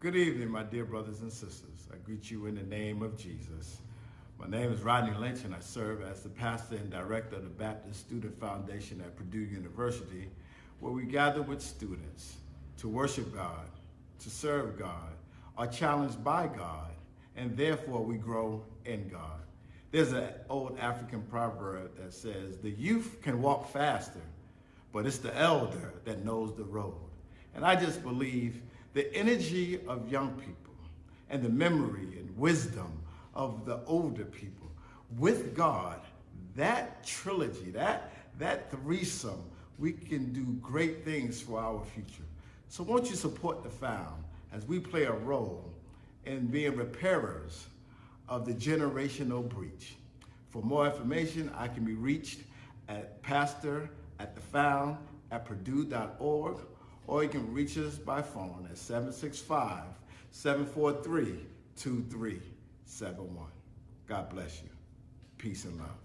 Good evening, my dear brothers and sisters. I greet you in the name of Jesus. My name is Rodney Lynch, and I serve as the pastor and director of the Baptist Student Foundation at Purdue University, where we gather with students to worship God, to serve God, are challenged by God, and therefore we grow in God. There's an old African proverb that says, the youth can walk faster, but it's the elder that knows the road. And I just believe the energy of young people and the memory and wisdom of the older people with God, that trilogy, that threesome, we can do great things for our future. So won't you support the Found as we play a role in being repairers of the generational breach. For more information, I can be reached at pastor@thefound@purdue.org, or you can reach us by phone at 765-743-2371. God bless you. Peace and love.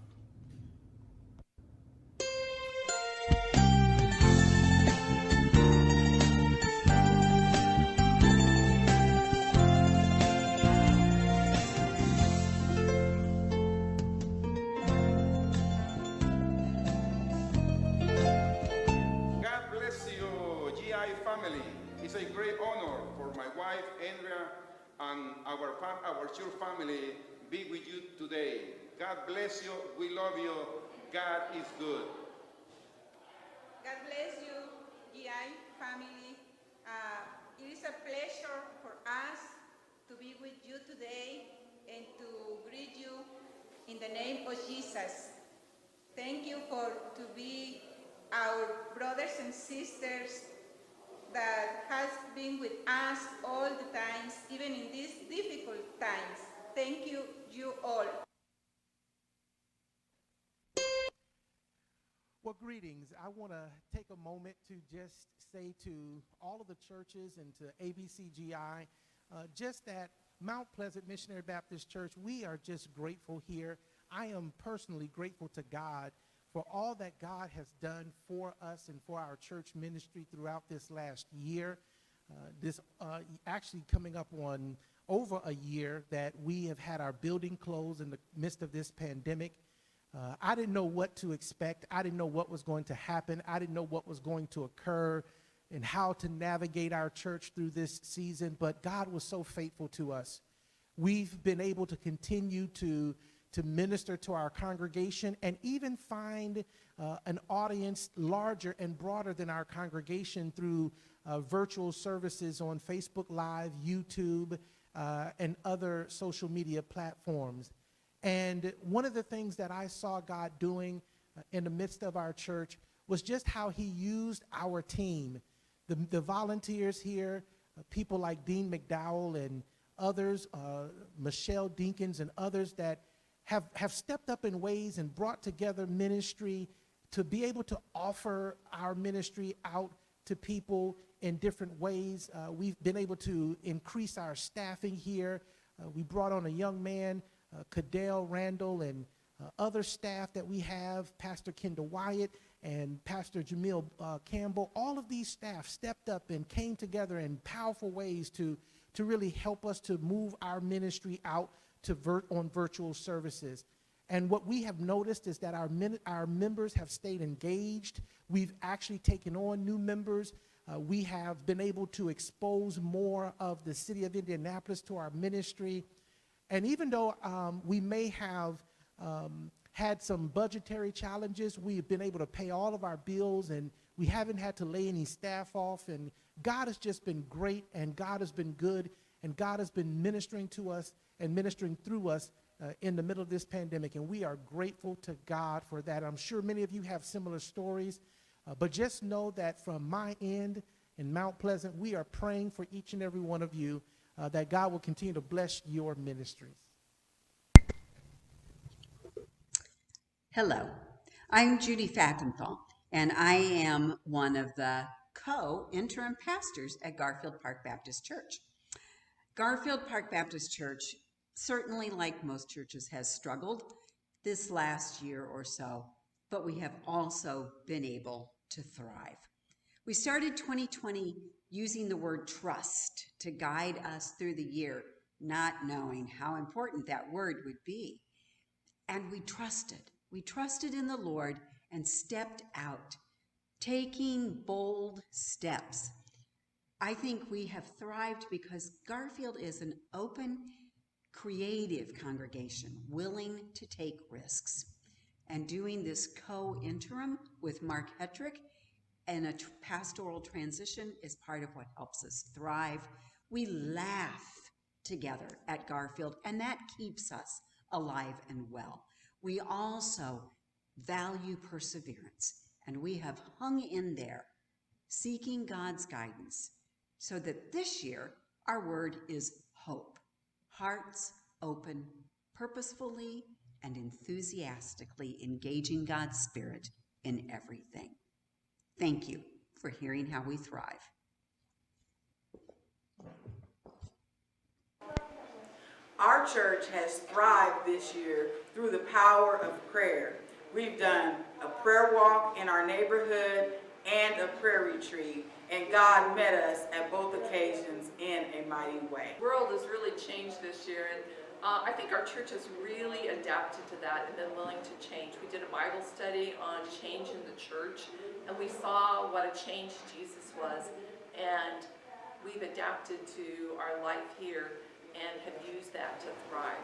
Family. It's a great honor for my wife, Andrea, and our church family be with you today. God bless you. We love you. God is good. God bless you, GI family. It is a pleasure for us to be with you today and to greet you in the name of Jesus. Thank you to be our brothers and sisters that has been with us all the times, even in these difficult times. Thank you, you all. Well, greetings. I want to take a moment to just say to all of the churches and to ABCGI, just at Mount Pleasant Missionary Baptist Church, we are just grateful here. I am personally grateful to God for all that God has done for us and for our church ministry throughout this last year. This actually coming up on over a year that we have had our building closed in the midst of this pandemic. I didn't know what to expect. I didn't know what was going to happen. I didn't know what was going to occur and how to navigate our church through this season, but God was so faithful to us. We've been able to continue to minister to our congregation and even find an audience larger and broader than our congregation through virtual services on Facebook Live, YouTube, and other social media platforms. And one of the things that I saw God doing in the midst of our church was just how he used our team, the volunteers here, people like Dean McDowell and others, Michelle Dinkins and others that have stepped up in ways and brought together ministry to be able to offer our ministry out to people in different ways. We've been able to increase our staffing here. We brought on a young man, Cadell Randall, and other staff that we have, Pastor Kendall Wyatt and Pastor Jamil Campbell. All of these staff stepped up and came together in powerful ways to really help us to move our ministry out on virtual services. And what we have noticed is that our members have stayed engaged. We've actually taken on new members. We have been able to expose more of the city of Indianapolis to our ministry. And even though we may have had some budgetary challenges, we've been able to pay all of our bills, and we haven't had to lay any staff off. And God has just been great, and God has been good, and God has been ministering to us and ministering through us in the middle of this pandemic, and we are grateful to God for that. I'm sure many of you have similar stories, but just know that from my end in Mount Pleasant, we are praying for each and every one of you that God will continue to bless your ministries. Hello, I'm Judy Fattenthal, and I am one of the co-interim pastors at Garfield Park Baptist Church. Garfield Park Baptist Church, certainly like most churches, has struggled this last year or so, but we have also been able to thrive. We started 2020 using the word trust to guide us through the year, not knowing how important that word would be. And we trusted. We trusted in the Lord and stepped out, taking bold steps. I think we have thrived because Garfield is an open, creative congregation, willing to take risks. And doing this co-interim with Mark Hetrick and a pastoral transition is part of what helps us thrive. We laugh together at Garfield, and that keeps us alive and well. We also value perseverance, and we have hung in there, seeking God's guidance, so that this year our word is hope. Hearts open, purposefully and enthusiastically engaging God's Spirit in everything. Thank you for hearing how we thrive. Our church has thrived this year through the power of prayer. We've done a prayer walk in our neighborhood and a prayer retreat, and God met us at both occasions in a mighty way. The world has really changed this year, and I think our church has really adapted to that and been willing to change. We did a Bible study on change in the church, and we saw what a change Jesus was, and we've adapted to our life here and have used that to thrive.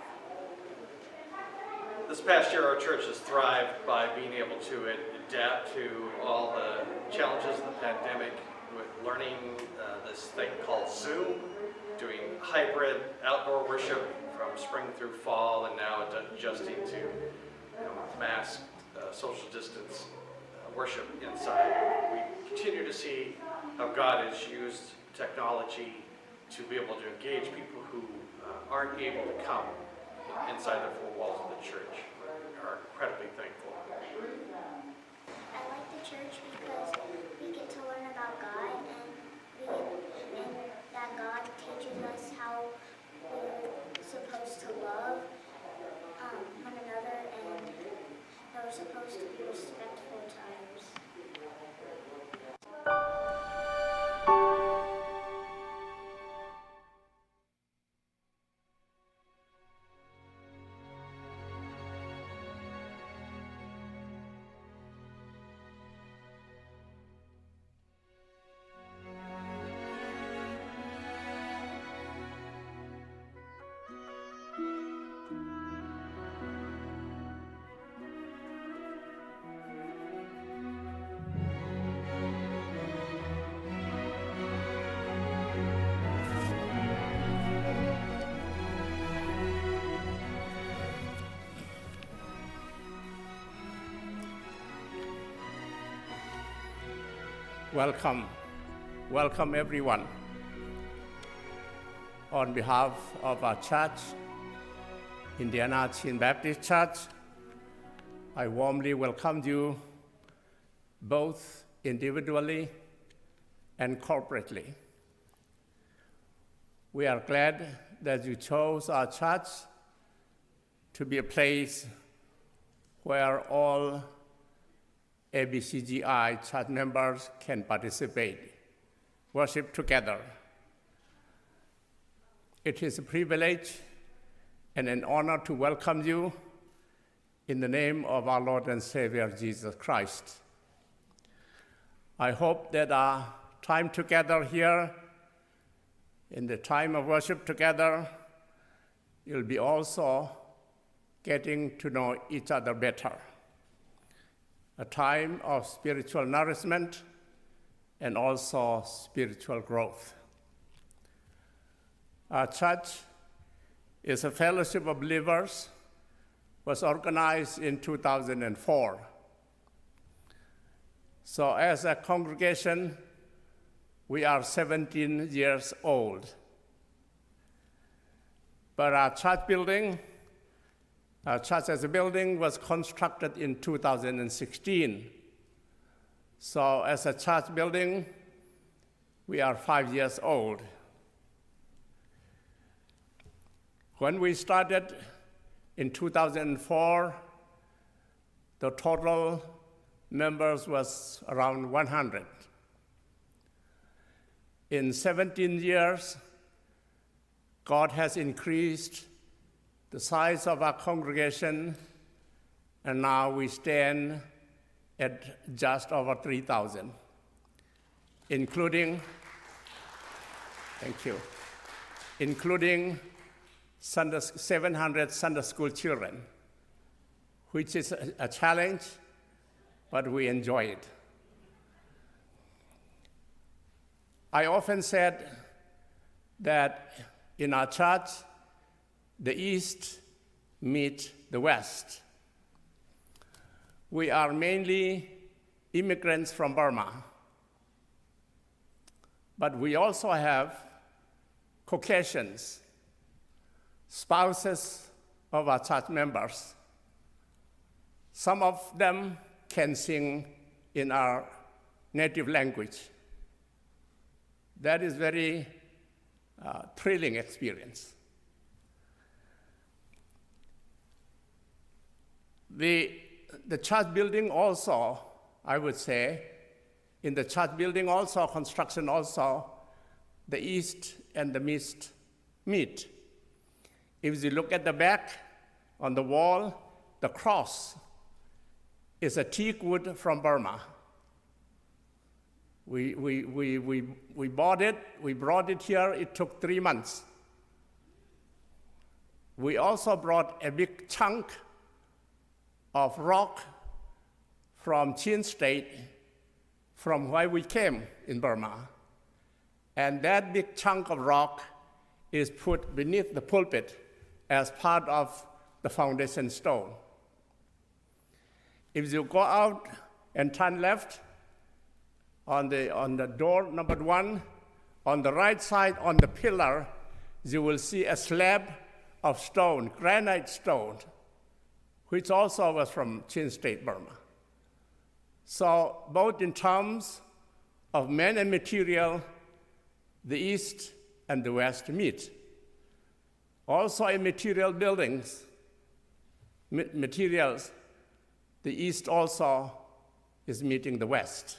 This past year, our church has thrived by being able to adapt to all the challenges of the pandemic, with learning this thing called Zoom, doing hybrid outdoor worship from spring through fall, and now adjusting to masked, social distance worship inside. We continue to see how God has used technology to be able to engage people who aren't able to come inside the four walls of the church. We are incredibly thankful. I like the church because we get to learn about God, and that God teaches us how we're supposed to love one another, and that we're supposed to be respectful to others. Welcome everyone. On behalf of our church, Indianapolis Baptist Church, I warmly welcome you both individually and corporately. We are glad that you chose our church to be a place where all ABCGI church members can participate, worship together. It is a privilege and an honor to welcome you in the name of our Lord and Savior, Jesus Christ. I hope that our time together here, in the time of worship together, you'll be also getting to know each other better. A time of spiritual nourishment and also spiritual growth. Our church is a fellowship of believers, was organized in 2004. So as a congregation, we are 17 years old. But our church as a building was constructed in 2016. So as a church building, we are 5 years old. When we started in 2004, the total members was around 100. In 17 years, God has increased the size of our congregation, and now we stand at just over 3,000, including 700 Sunday school children, which is a challenge, but we enjoy it. I often said that in our church, the East meet the West. We are mainly immigrants from Burma, but we also have Caucasians, spouses of our church members. Some of them can sing in our native language. That is very thrilling experience. The church building also, I would say, in the church building also, construction also, the East and the West meet. If you look at the back on the wall, the cross is a teak wood from Burma. We bought it, we brought it here, it took 3 months. We also brought a big chunk of rock from Chin State, from where we came in Burma. And that big chunk of rock is put beneath the pulpit as part of the foundation stone. If you go out and turn left on the door number 1, on the right side on the pillar, you will see a slab of stone, granite stone, which also was from Chin State, Burma. So both in terms of man and material, the East and the West meet. Also in material buildings, materials, the East also is meeting the West.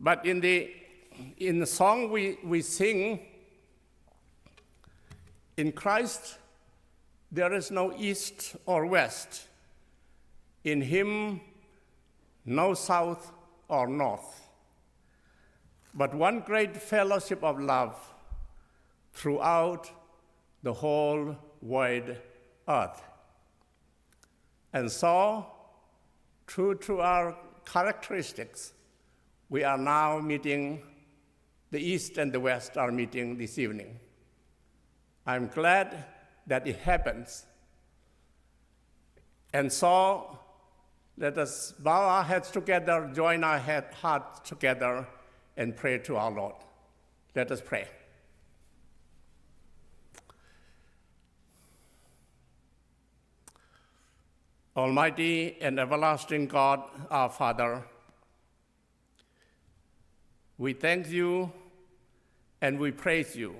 But in the song we sing, in Christ there is no East or West. In him, no South or North, but one great fellowship of love throughout the whole wide earth. And so, true to our characteristics, we are now meeting, the East and the West are meeting this evening. I'm glad that it happens. And so, let us bow our heads together, join our hearts together, and pray to our Lord. Let us pray. Almighty and everlasting God, our Father, we thank you and we praise you.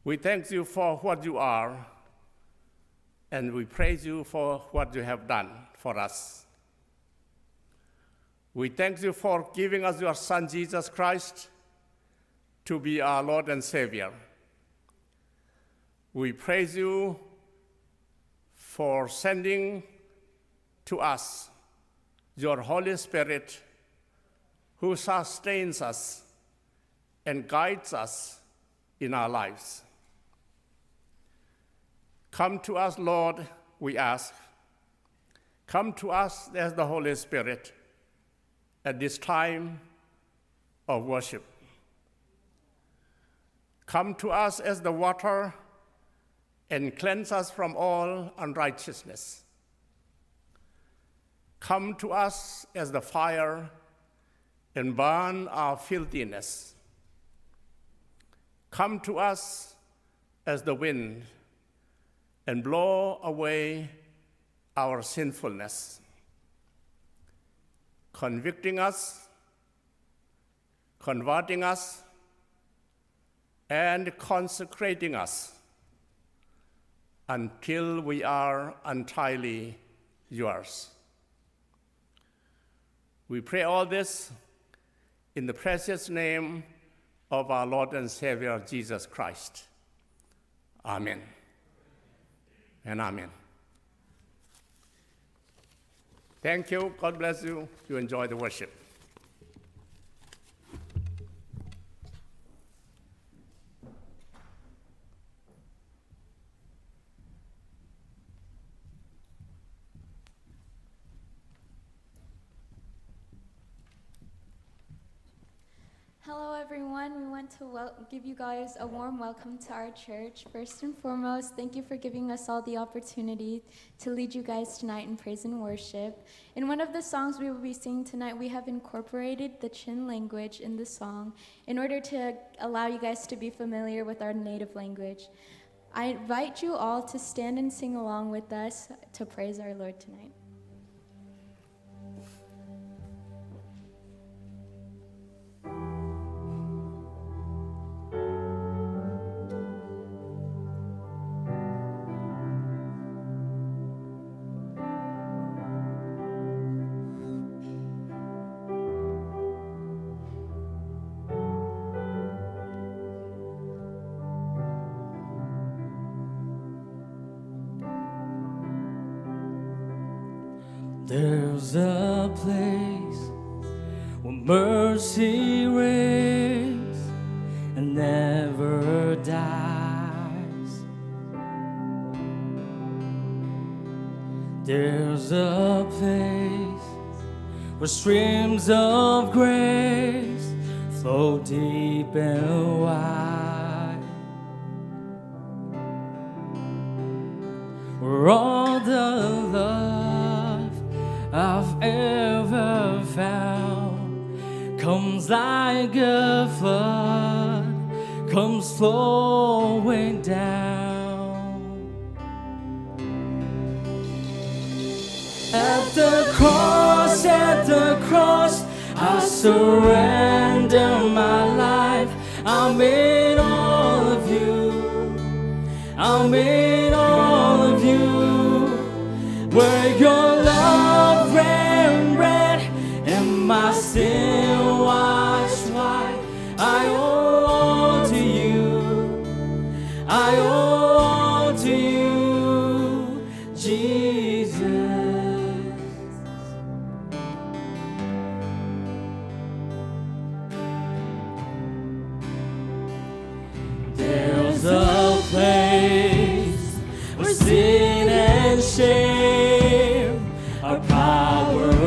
We thank you for what you are, and we praise you for what you have done for us. We thank you for giving us your Son, Jesus Christ, to be our Lord and Savior. We praise you for sending to us your Holy Spirit, who sustains us and guides us in our lives. Come to us, Lord, we ask. Come to us as the Holy Spirit at this time of worship. Come to us as the water and cleanse us from all unrighteousness. Come to us as the fire and burn our filthiness. Come to us as the wind and blow away our sinfulness, convicting us, converting us, and consecrating us until we are entirely yours. We pray all this in the precious name of our Lord and Savior, Jesus Christ. Amen and amen. Thank you. God bless you. You enjoy the worship. Hello everyone, we want to give you guys a warm welcome to our church. First and foremost, thank you for giving us all the opportunity to lead you guys tonight in praise and worship. In one of the songs we will be singing tonight, we have incorporated the Chin language in the song in order to allow you guys to be familiar with our native language. I invite you all to stand and sing along with us to praise our Lord tonight. There's a place where mercy reigns and never dies. There's a place where streams of grace flow deep and wide, where all the love I've ever found comes like a flood, comes flowing down. At the cross, I surrender my life. I'm in all of you. I'm in all of you. Where your love ran red and my sin washed white, I owe all to you. I owe all to you, Jesus. There's a place where sin and shame are powerless,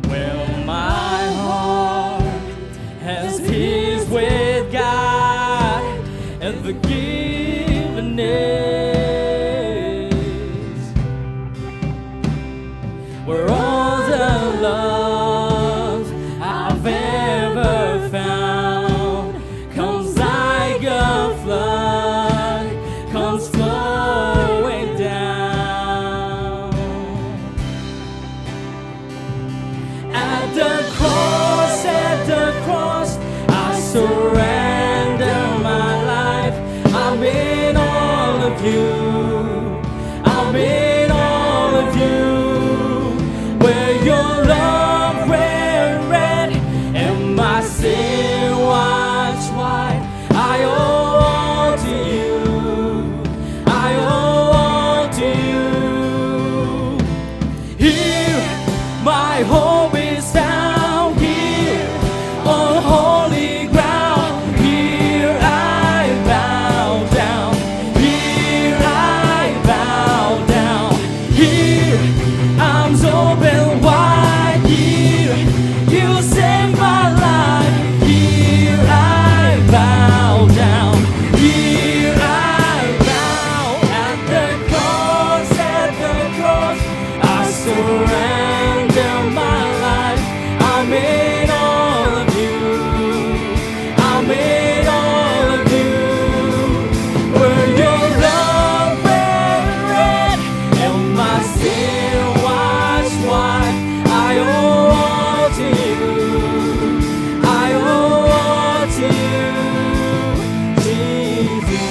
where my heart has peace with God and forgiveness, where all the love I've ever found comes like a flood, comes flowing down. At the cross, I surrender my life. I'm in all of you. I'm in all of you. Where your love ran red and my sin washed white, I owe all to you. I owe all to you. Here my hope is found, here on holy ground. Here I bow down. Here I bow down. Here arms open wide. Here you save my life. Here I bow down. Here I bow. At the cross, I surrender my life. I'm in all of you. I'm in all of you. Where your love ran red and my sin washed white, I owe all to you. I owe all to you, Jesus.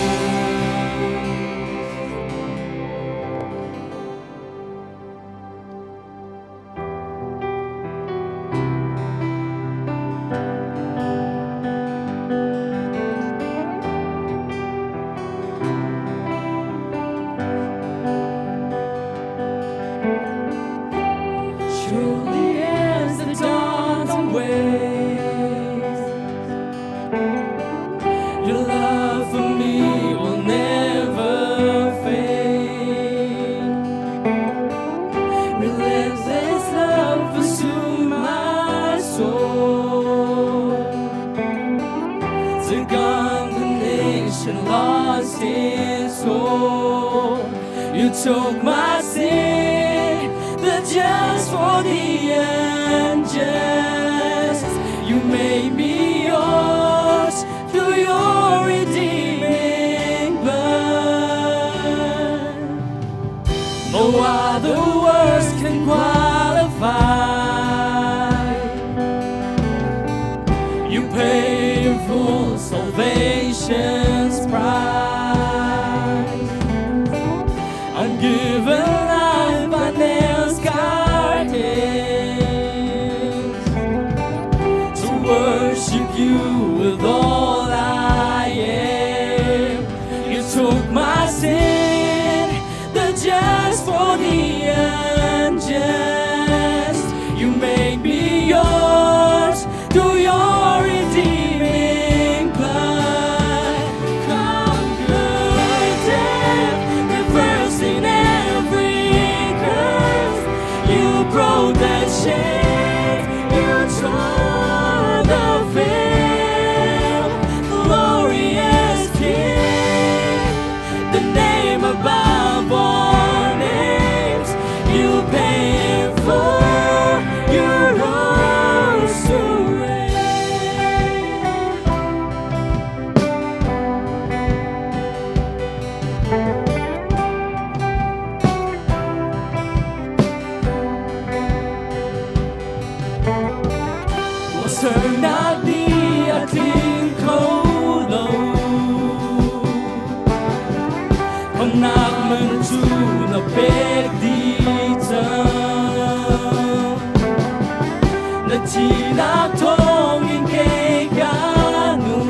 Relentless love pursued my soul. To condemnation, lost its soul. You took my sin, the just for the unjust. You made me yours through your redeeming blood. No other words can qualify. You paid in full salvation's price. Ungiven life by nail-scarred hands. To worship you with all I am. You took my sin, the just for the unjust. You made me yours through your redeeming blood. Conquered death, reversing every curse. You broke the chains, you tore the veil. Glorious King, the name above all names. You paid for your rose to reign. Was her not the ating kolo? Kung nakmanju na pagdita na tinatongin kay ganun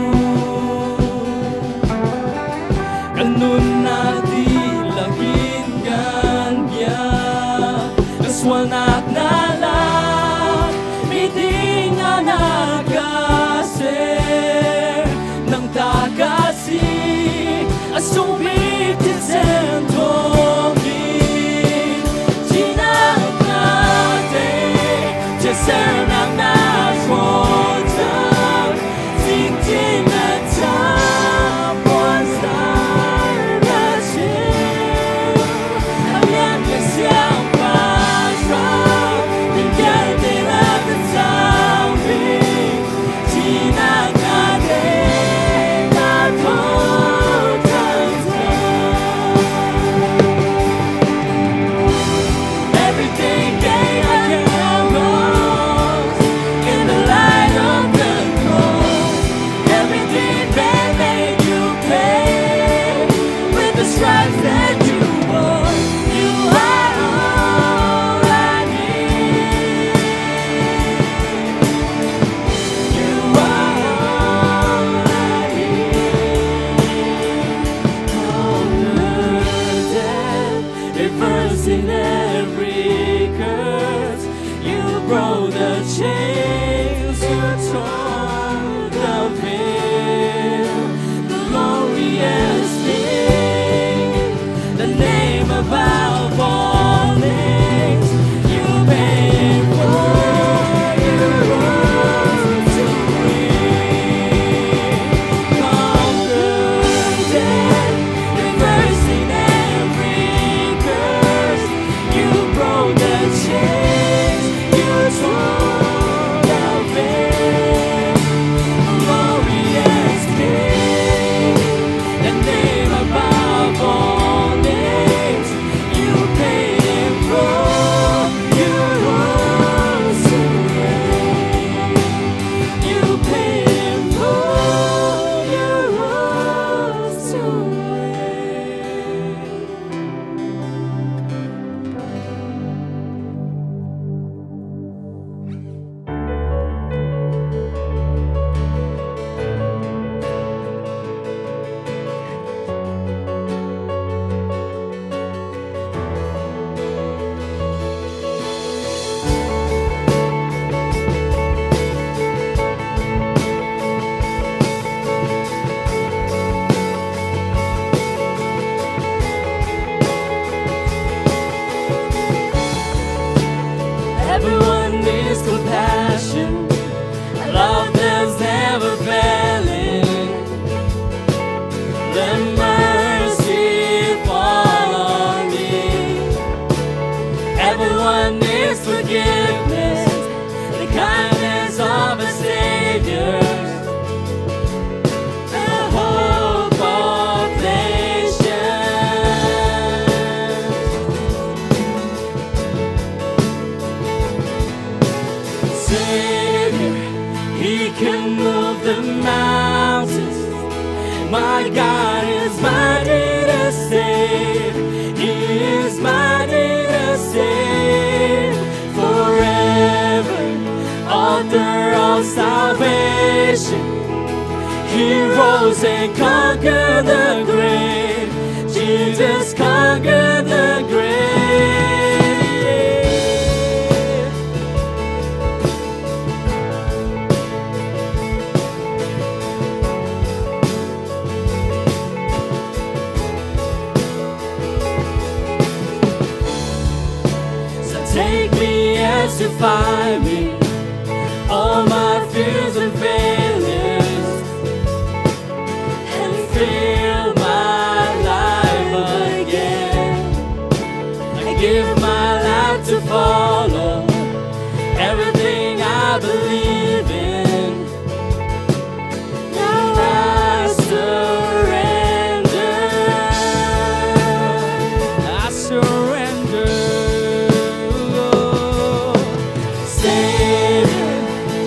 na di lagin ganya kaswanak na lang miting anagase ng tagasi asumit sentongin tinakate jesenang naswotang tingting na tapon sa nasin alian kasyang pasang tinggal tila kasawin tinakate na totang is compassion, a love that's never failing. Let mercy fall on me. Everyone needs forgiveness, the kindness of a Savior, the hope of nations. Savior, He can move the mountains. My God is mighty to save. He is mighty to save. Forever, author of salvation. He rose and conquered the grave. Jesus conquered the grave. Take me as you find me, all my fears and failures, and fill my life again. I give my life to follow everything I believe in. Now I surrender. I surrender.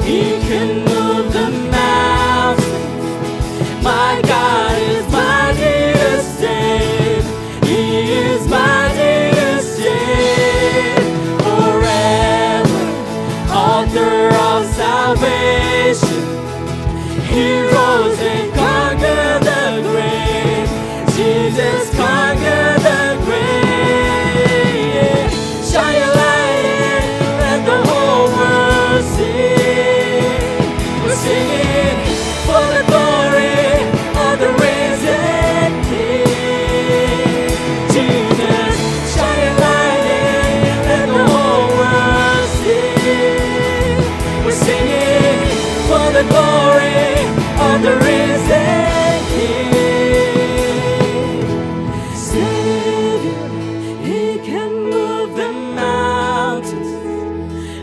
He can move the mountains. My God is mighty to save. He is mighty to save. Forever, author of salvation. He rose and conquered the grave. Jesus conquered the grave. Shine your light and let the whole world see. We're singing for the glory of the risen King. Jesus, shine your light and let the whole world see. We're singing for the glory of the risen King. Savior, He can move the mountains.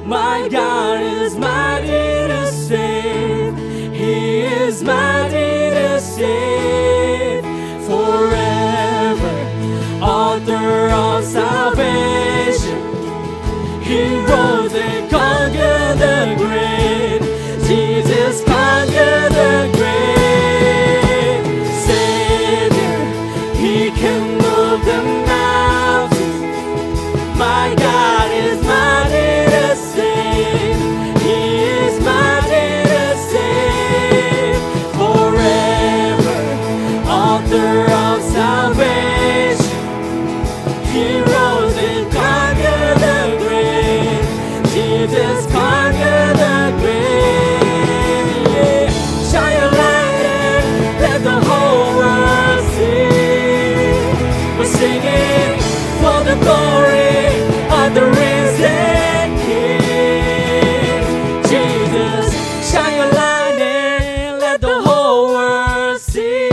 My God is mighty to save. He is mighty to save. Forever, author of salvation. He rose and conquered the grave. Jesus conquered the grave. Savior, He can move the mountains. My God is mighty to save. He is mighty to save. Forever, author of salvation. He rose and conquered the grave. Jesus conquered the grave. Yeah. Shine your light and let the whole world see. We're singing for the glory of the risen King. Jesus, shine your light and let the whole world see.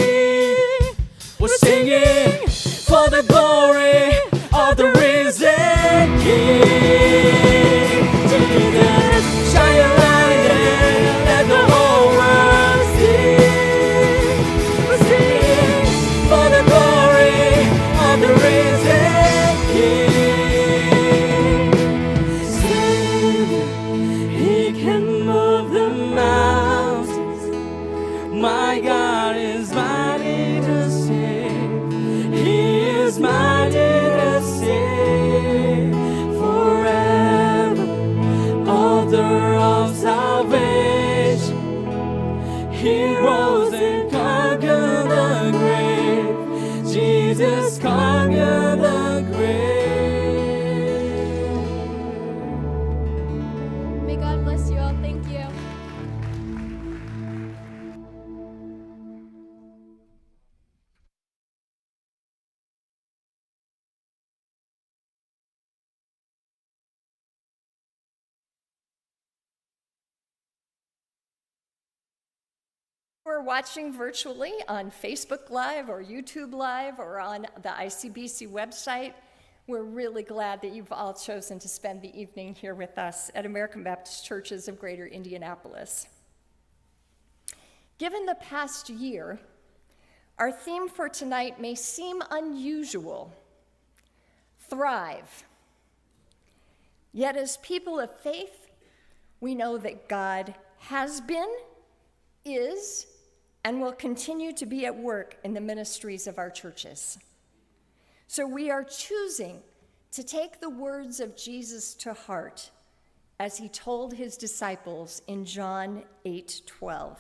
We're singing for the glory of the risen King. Jesus, shine your light and let the whole world see. We're singing for the glory of the risen King. Savior, He can move the mountains. My God is mighty to save. He is mighty to save. Forever, author of salvation. He rose and conquered the grave. Jesus conquered the grave. May God bless you all. Thank you. We're watching virtually on Facebook Live or YouTube Live or on the ICBC website. We're really glad that you've all chosen to spend the evening here with us at American Baptist Churches of Greater Indianapolis. Given the past year, our theme for tonight may seem unusual: thrive. Yet as people of faith, we know that God has been, is, and will continue to be at work in the ministries of our churches. So we are choosing to take the words of Jesus to heart as he told his disciples in John 8:12.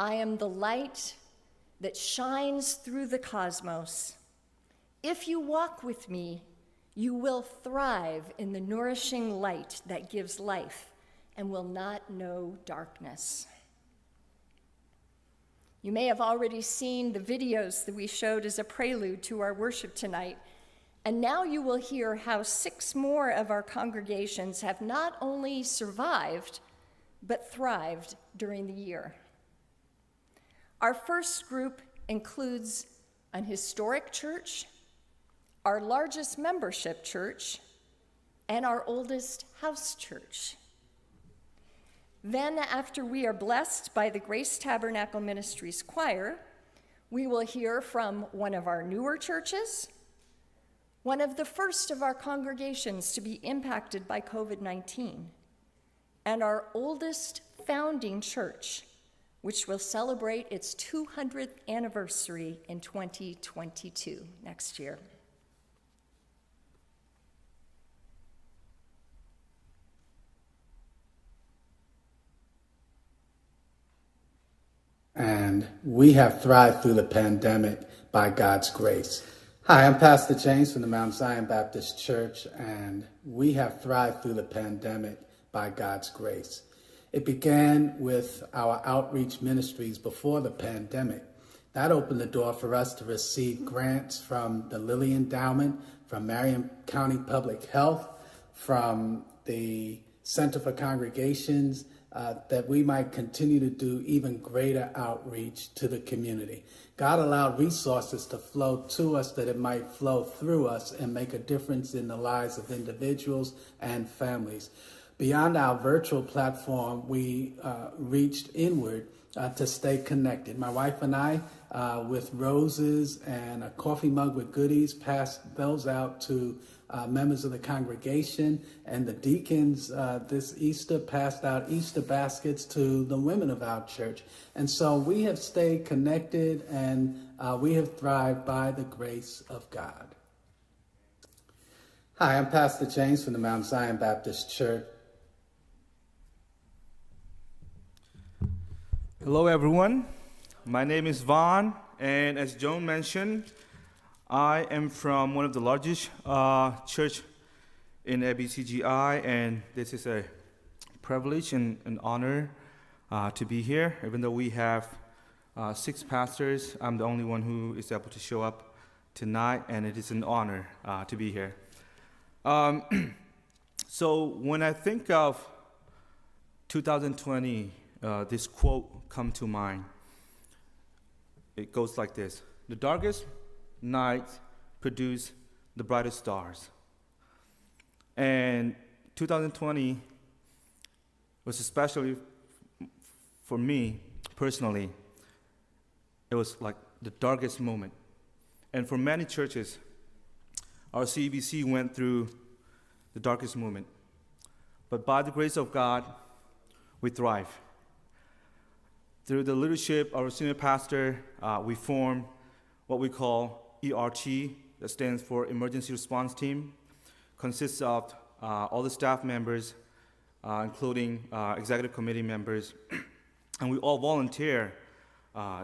I am the light that shines through the cosmos. If you walk with me, you will thrive in the nourishing light that gives life and will not know darkness. You may have already seen the videos that we showed as a prelude to our worship tonight, and now you will hear how 6 more of our congregations have not only survived, but thrived during the year. Our first group includes an historic church, our largest membership church, and our oldest house church. Then, after we are blessed by the Grace Tabernacle Ministries Choir, we will hear from one of our newer churches, one of the first of our congregations to be impacted by COVID-19, and our oldest founding church, which will celebrate its 200th anniversary in 2022, next year. And we have thrived through the pandemic by God's grace. Hi, I'm Pastor James from the Mount Zion Baptist Church, and we have thrived through the pandemic by God's grace. It began with our outreach ministries before the pandemic. That opened the door for us to receive grants from the Lilly Endowment, from Marion County Public Health, from the Center for Congregations, that we might continue to do even greater outreach to the community. God allowed resources to flow to us that it might flow through us and make a difference in the lives of individuals and families. Beyond our virtual platform, we reached inward to stay connected. My wife and I, with roses and a coffee mug with goodies, passed those out to members of the congregation, and the deacons this Easter passed out Easter baskets to the women of our church. And so we have stayed connected, and we have thrived by the grace of God. Hi, I'm Pastor James from the Mount Zion Baptist Church. Hello, everyone. My name is Vaughn, and as Joan mentioned, I am from one of the largest church in ABCGI, and this is a privilege and an honor to be here. Even though we have 6 pastors, I'm the only one who is able to show up tonight, and it is an honor to be here. So when I think of 2020, this quote comes to mind. It goes like this: the darkest night produce the brightest stars. And 2020 was especially for me personally, it was like the darkest moment. And for many churches, our CBC went through the darkest moment. But by the grace of God, we thrive. Through the leadership of our senior pastor, we formed what we call ERT, that stands for Emergency Response Team. Consists of all the staff members, including executive committee members, and we all volunteer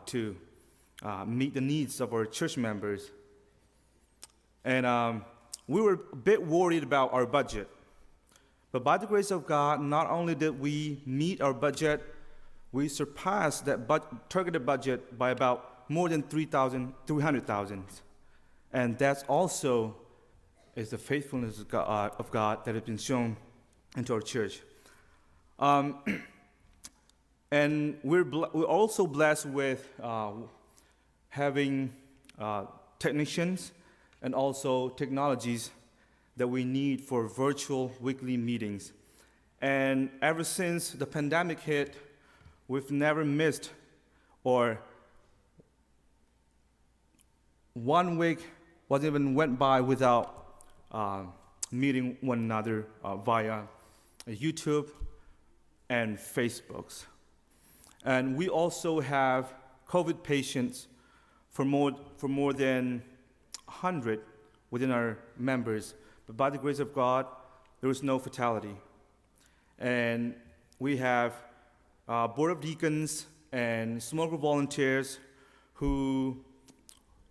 to meet the needs of our church members. And we were a bit worried about our budget, but by the grace of God, not only did we meet our budget, we surpassed that targeted budget by about more than 300,000. And that's also is the faithfulness of God that has been shown into our church. And we're also blessed with having technicians and also technologies that we need for virtual weekly meetings. And ever since the pandemic hit, we've never missed, or 1 week wasn't even went by without meeting one another via YouTube and Facebooks. And we also have COVID patients for more than 100 within our members. But by the grace of God, there was no fatality. And we have board of deacons and small group volunteers who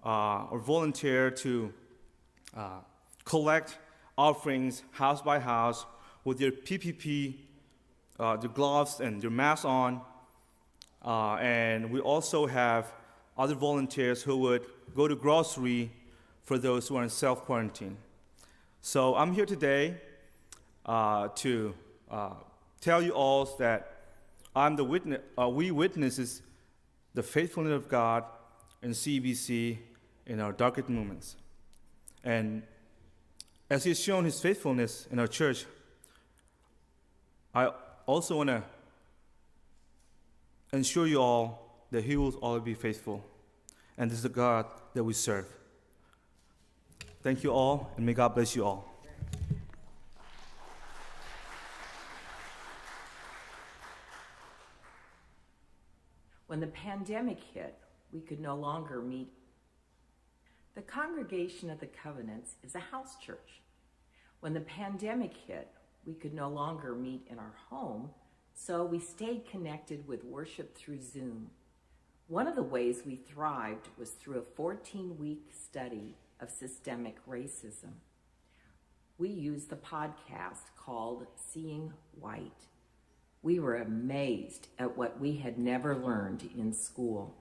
are volunteer to collect offerings house by house with their PPP, their gloves and their masks on. And we also have other volunteers who would go to grocery for those who are in self-quarantine. So I'm here today to tell you all that I'm the witness. We witnesses the faithfulness of God in CBC in our darkest moments. And as He's shown His faithfulness in our church, I also want to ensure you all that He will always be faithful. And this is the God that we serve. Thank you all, and may God bless you all. When the pandemic hit, we could no longer meet. The Congregation of the Covenants is a house church. When the pandemic hit, we could no longer meet in our home, so we stayed connected with worship through Zoom. One of the ways we thrived was through a 14-week study of systemic racism. We used the podcast called Seeing White. We were amazed at what we had never learned in school.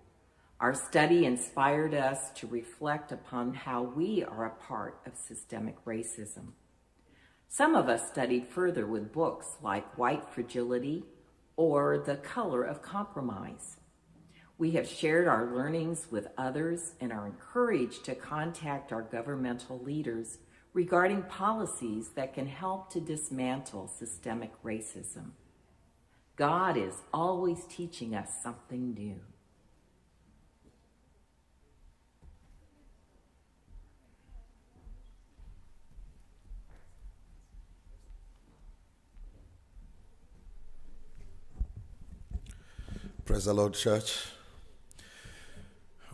Our study inspired us to reflect upon how we are a part of systemic racism. Some of us studied further with books like White Fragility or The Color of Compromise. We have shared our learnings with others and are encouraged to contact our governmental leaders regarding policies that can help to dismantle systemic racism. God is always teaching us something new. Praise the Lord, church.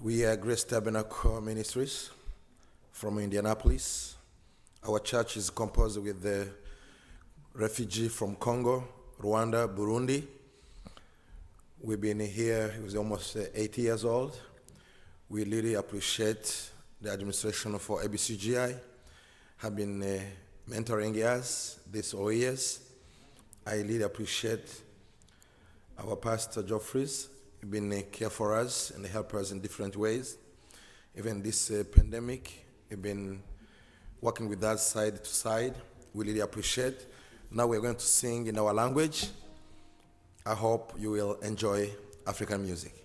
We are Grace Tabernacle Ministries from Indianapolis. Our church is composed with the refugee from Congo, Rwanda, Burundi. We've been here, he was almost 80 years old. We really appreciate the administration for ABCGI, have been mentoring us these all years. I really appreciate our pastor Geoffrey's been care for us and help us in different ways. Even this pandemic, he's been working with us side to side. We really appreciate. Now we're going to sing in our language. I hope you will enjoy African music.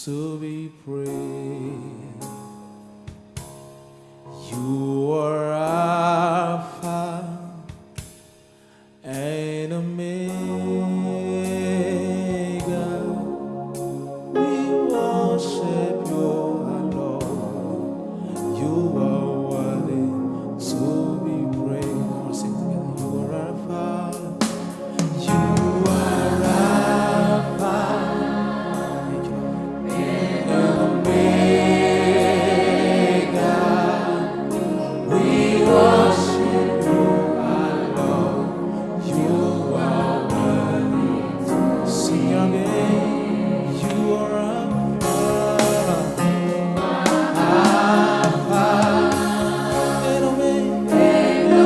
to be praised. You are Alpha and Omega. We worship you, our Lord. You are worthy to be praised. Come on, sing together. You are Alpha. You are Alpha and Omega. We worship you, our Lord. You are worthy. Sing your name. You are Alpha and Omega.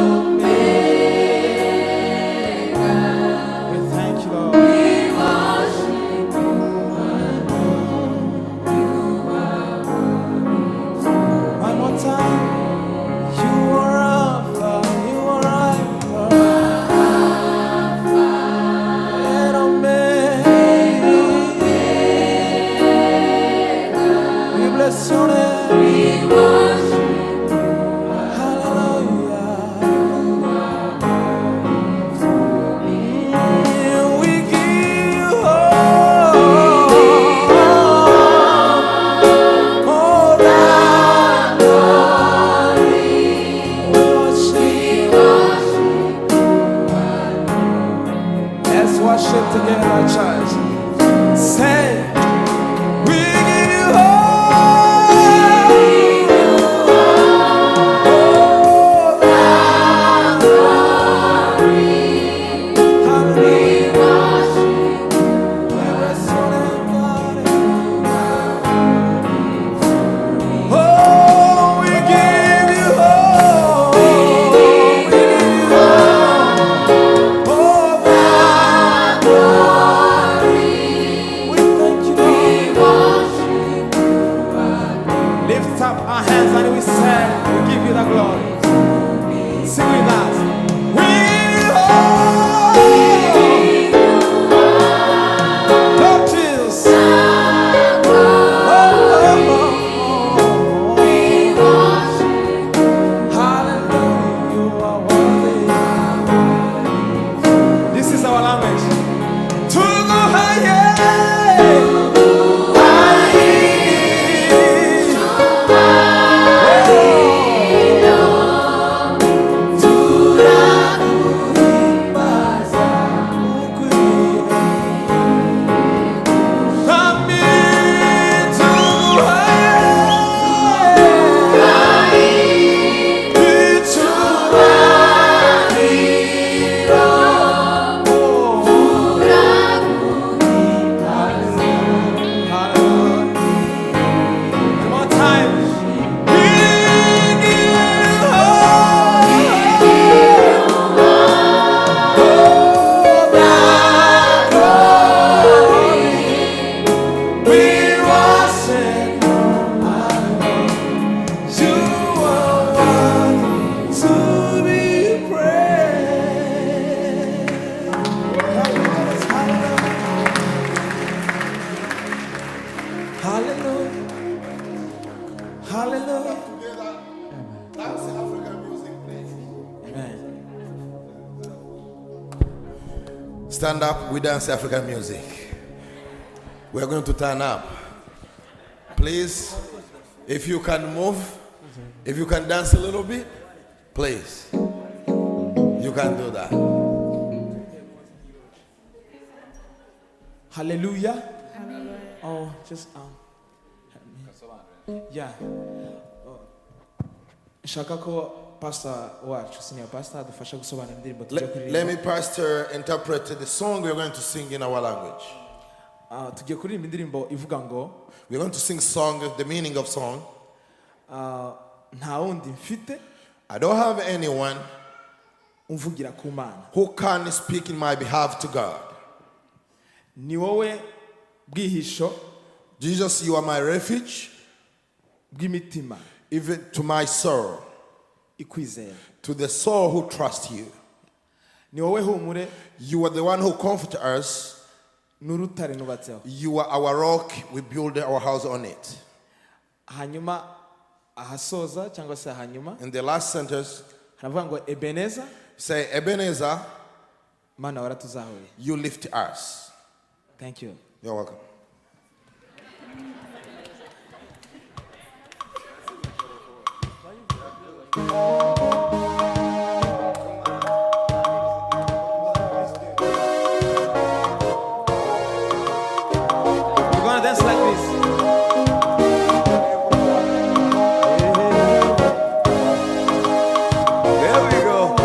We thank you, Lord. One more time. You are Alpha, you are Alpha and Omega. We bless your name. Hallelujah. We give you all that glory. Let's worship together, church. Say, we give you all that glory. Hallelujah. We bless your name, God. Oh, we give you all. We give you all that glory. We thank you, Lord. Lift up our hands and we say, we give you the glory. Sing with us. We Lord Jesus. Hallelujah, you are worthy. This is our language. To go higher. One more time. We give you all that glory. We worship our Lord. You are worthy to be praised. Hallelujah. Hallelujah. Dance African music, please. Amen. Stand up, we dance African music. We are going to turn up. Please, if you can move, if you can dance a little bit, please. You can do that. Hallelujah. Oh, just yeah. Nshaka ko pastor wacu senior pastor adufasha gusobanura indirimbo tujya kuririmba. Let me, Pastor, interpret the song we are going to sing in our language. Tujye kuririmba indirimbo ivuga ngo We're going to sing song, the meaning of song. nta wundi mfite I don't have anyone umvugira ku Mana. who can speak in my behalf to God. Ni wowe bwihisho Jesus, you are my refuge, bw'imitima even to my soul, ikwizera. to the soul who trusts you. Ni wowe humure You are the one who comforts us n'urutare nubatseho. You are our rock, we build our house on it. Hanyuma ahasoza cyangwa se hanyuma. In the last sentence, haravuga ngo Ebenezer. Say, Ebenezer, Mana waratuzahuye. You lift us. Thank you. You're welcome. We're gonna dance like this. There we go.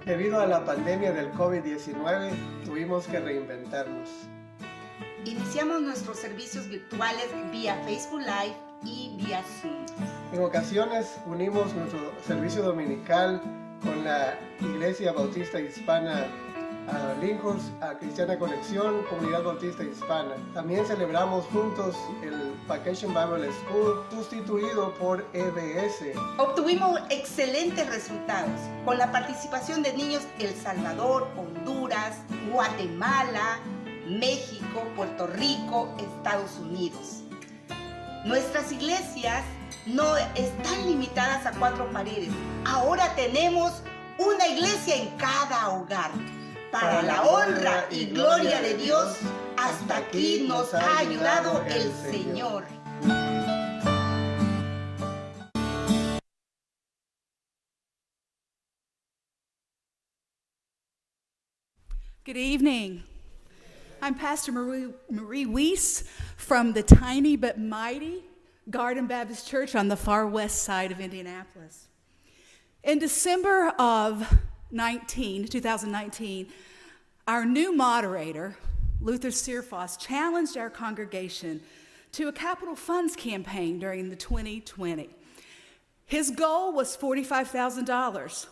Debido a la pandemia del COVID-19, tuvimos que reinventarnos. Iniciamos nuestros servicios virtuales vía Facebook Live y vía Zoom. En ocasiones unimos nuestro servicio dominical con la Iglesia Bautista Hispana a Lincoln, a Cristiana Conexión, Comunidad Bautista Hispana. También celebramos juntos el Vacation Bible School, sustituido por EBS. Obtuvimos excelentes resultados con la participación de niños de El Salvador, Honduras, Guatemala, México, Puerto Rico, Estados Unidos. Nuestras iglesias no están limitadas a 4 paredes. Ahora tenemos una iglesia en cada hogar. Para la honra y gloria de Dios, hasta aquí nos ha ayudado el Señor. Good evening. I'm Pastor Marie Weiss from the tiny but mighty Garden Baptist Church on the far west side of Indianapolis. In December of 2019, our new moderator, Luther Searfoss, challenged our congregation to a capital funds campaign during the 2020. His goal was $45,000.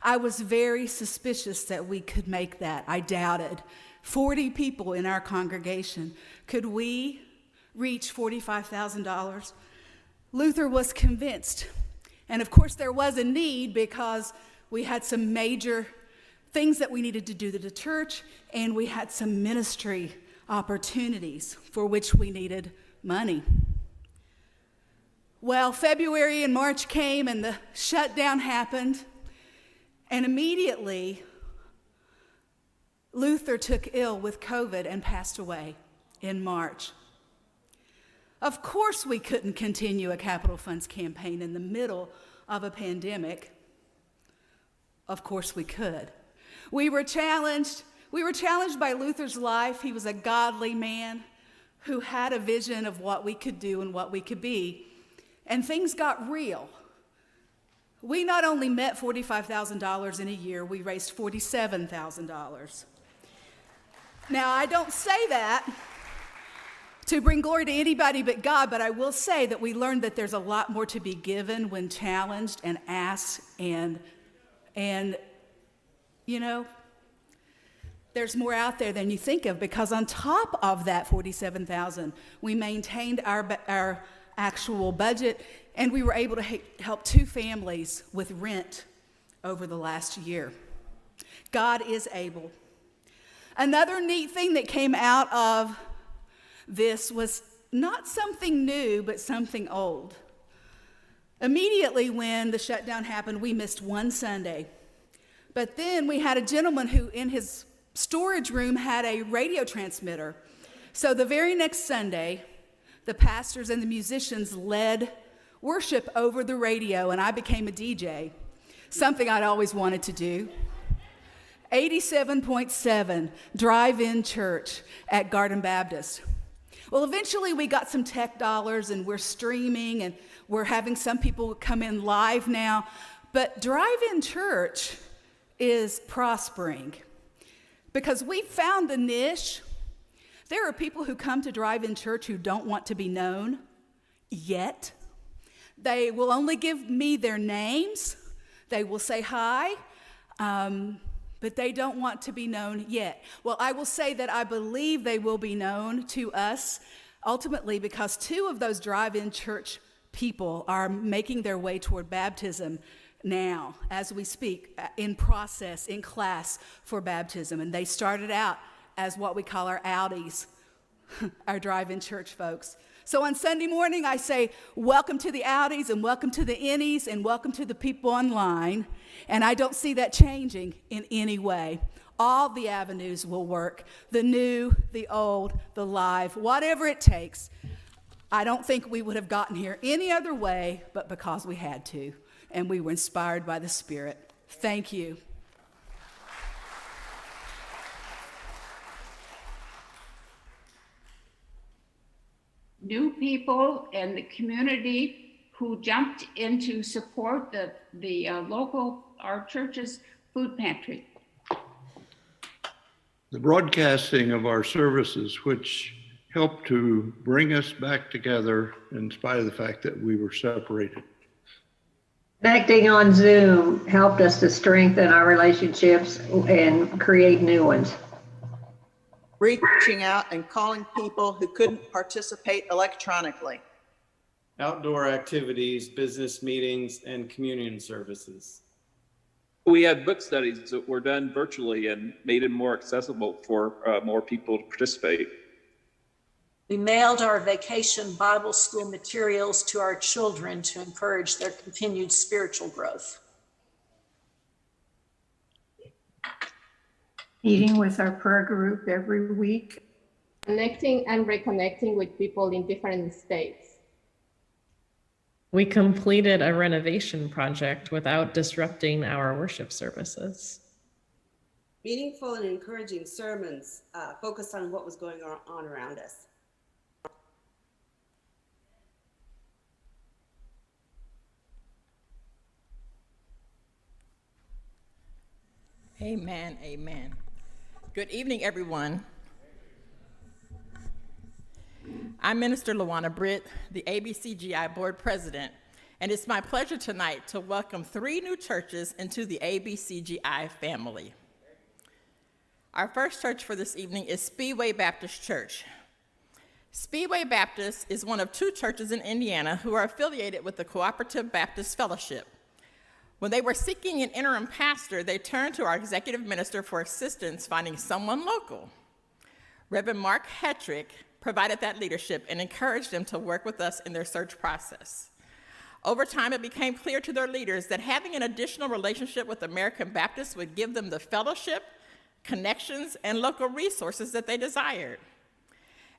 I was very suspicious that we could make that. I doubted. 40 people in our congregation. Could we reach $45,000? Luther was convinced. And of course, there was a need because we had some major things that we needed to do to the church, and we had some ministry opportunities for which we needed money. Well, February and March came, and the shutdown happened, and immediately Luther took ill with COVID and passed away in March. Of course, we couldn't continue a capital funds campaign in the middle of a pandemic. Of course, we could. We were challenged by Luther's life. He was a godly man who had a vision of what we could do and what we could be. And things got real. We not only met $45,000 in a year, we raised $47,000. Now, I don't say that to bring glory to anybody but God, but I will say that we learned that there's a lot more to be given when challenged and asked, and you know, there's more out there than you think of, because on top of that $47,000, we maintained our actual budget, and we were able to help 2 families with rent over the last year. God is able. Another neat thing that came out of this was not something new, but something old. Immediately when the shutdown happened, we missed 1 Sunday. But then we had a gentleman who in his storage room had a radio transmitter. So the very next Sunday, the pastors and the musicians led worship over the radio, and I became a DJ, something I'd always wanted to do. 87.7 drive-in church at Garden Baptist. Well, eventually we got some tech dollars, and we're streaming, and we're having some people come in live now. But drive-in church is prospering because we found a niche. There are people who come to drive-in church who don't want to be known yet. They will only give me their names. They will say hi, but they don't want to be known yet. Well, I will say that I believe they will be known to us ultimately, because 2 of those drive-in church people are making their way toward baptism now as we speak, in process, in class for baptism. And they started out as what we call our outies, our drive-in church folks. So on Sunday morning, I say, welcome to the outies, and welcome to the innies, and welcome to the people online. And I don't see that changing in any way. All the avenues will work, the new, the old, the live, whatever it takes. I don't think we would have gotten here any other way but because we had to, and we were inspired by the Spirit. Thank you. New people and the community who jumped in to support our church's food pantry. The broadcasting of our services, which helped to bring us back together in spite of the fact that we were separated. Connecting on Zoom helped us to strengthen our relationships and create new ones. Reaching out and calling people who couldn't participate electronically. Outdoor activities, business meetings, and communion services. We had book studies that were done virtually and made it more accessible for more people to participate. We mailed our vacation Bible school materials to our children to encourage their continued spiritual growth. Eating with our prayer group every week. Connecting and reconnecting with people in different states. We completed a renovation project without disrupting our worship services. Meaningful and encouraging sermons focused on what was going on around us. Amen, amen. Good evening, everyone. I'm Minister Lawana Britt, the ABCGI Board President, and it's my pleasure tonight to welcome 3 new churches into the ABCGI family. Our first church for this evening is Speedway Baptist Church. Speedway Baptist is one of 2 churches in Indiana who are affiliated with the Cooperative Baptist Fellowship. When they were seeking an interim pastor, they turned to our executive minister for assistance finding someone local. Reverend Mark Hetrick provided that leadership and encouraged them to work with us in their search process. Over time, it became clear to their leaders that having an additional relationship with American Baptists would give them the fellowship, connections, and local resources that they desired.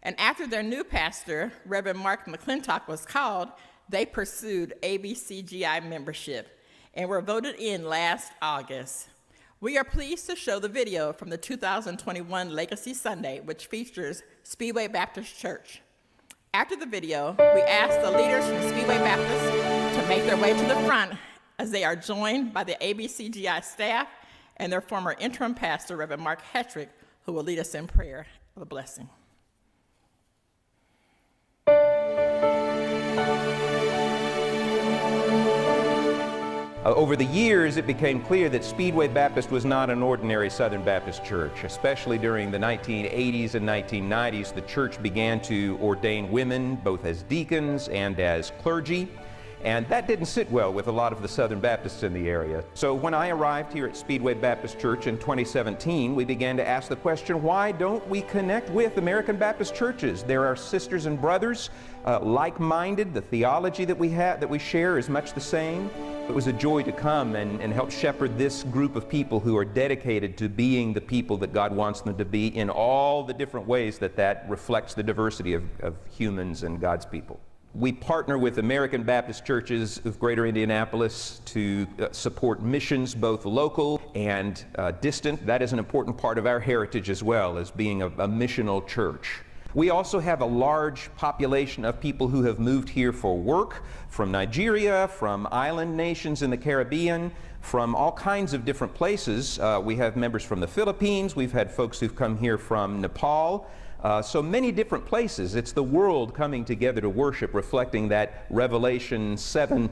And after their new pastor, Reverend Mark McClintock, was called, they pursued ABCGI membership and were voted in last August. We are pleased to show the video from the 2021 Legacy Sunday, which features Speedway Baptist Church. After the video, we asked the leaders from Speedway Baptist to make their way to the front as they are joined by the ABCGI staff and their former interim pastor, Reverend Mark Hetrick, who will lead us in prayer of a blessing. Over the years, it became clear that Speedway Baptist was not an ordinary Southern Baptist church. Especially during the 1980s and 1990s, the church began to ordain women both as deacons and as clergy, and that didn't sit well with a lot of the Southern Baptists in the area. So when I arrived here at Speedway Baptist Church in 2017, we began to ask the question, why don't we connect with American Baptist churches? There are sisters and brothers, like-minded. The theology that we share is much the same. It was a joy to come and help shepherd this group of people who are dedicated to being the people that God wants them to be in all the different ways that reflects the diversity of humans and God's people. We partner with American Baptist churches of Greater Indianapolis to support missions, both local and distant. That is an important part of our heritage as well, as being a missional church. We also have a large population of people who have moved here for work from Nigeria, from island nations in the Caribbean, from all kinds of different places. We have members from the Philippines. We've had folks who've come here from Nepal. So many different places. It's the world coming together to worship, reflecting that Revelation 7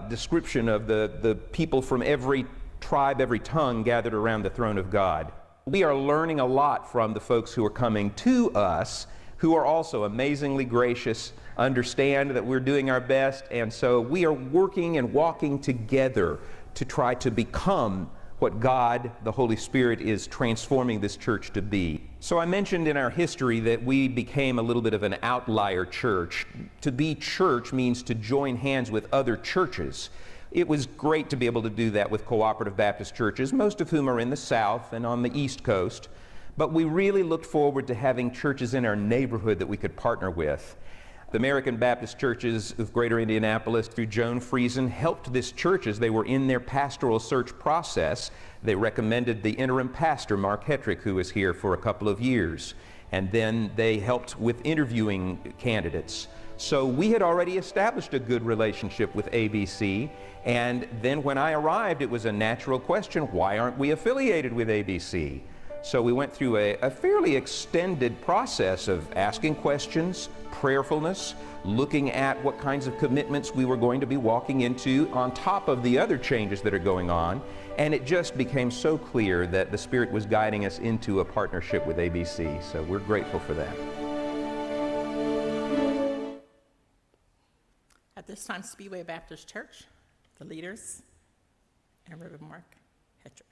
description of the people from every tribe, every tongue gathered around the throne of God. We are learning a lot from the folks who are coming to us, who are also amazingly gracious, understand that we're doing our best, and so we are working and walking together to try to become what God, the Holy Spirit, is transforming this church to be. So I mentioned in our history that we became a little bit of an outlier church. To be church means to join hands with other churches. It was great to be able to do that with cooperative Baptist churches, most of whom are in the South and on the East Coast. But we really looked forward to having churches in our neighborhood that we could partner with. The American Baptist churches of Greater Indianapolis, through Joan Friesen, helped this church as they were in their pastoral search process. They recommended the interim pastor, Mark Hetrick, who was here for a couple of years. And then they helped with interviewing candidates. So we had already established a good relationship with ABC, and then when I arrived, it was a natural question, why aren't we affiliated with ABC? So we went through a fairly extended process of asking questions, prayerfulness, looking at what kinds of commitments we were going to be walking into on top of the other changes that are going on. And it just became so clear that the Spirit was guiding us into a partnership with ABC. So we're grateful for that. At this time, Speedway Baptist Church, the leaders, and Reverend Mark Hetrick.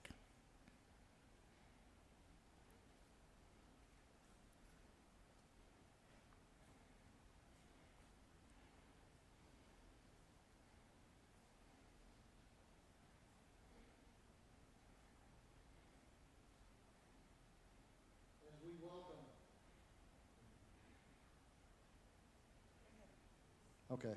Okay.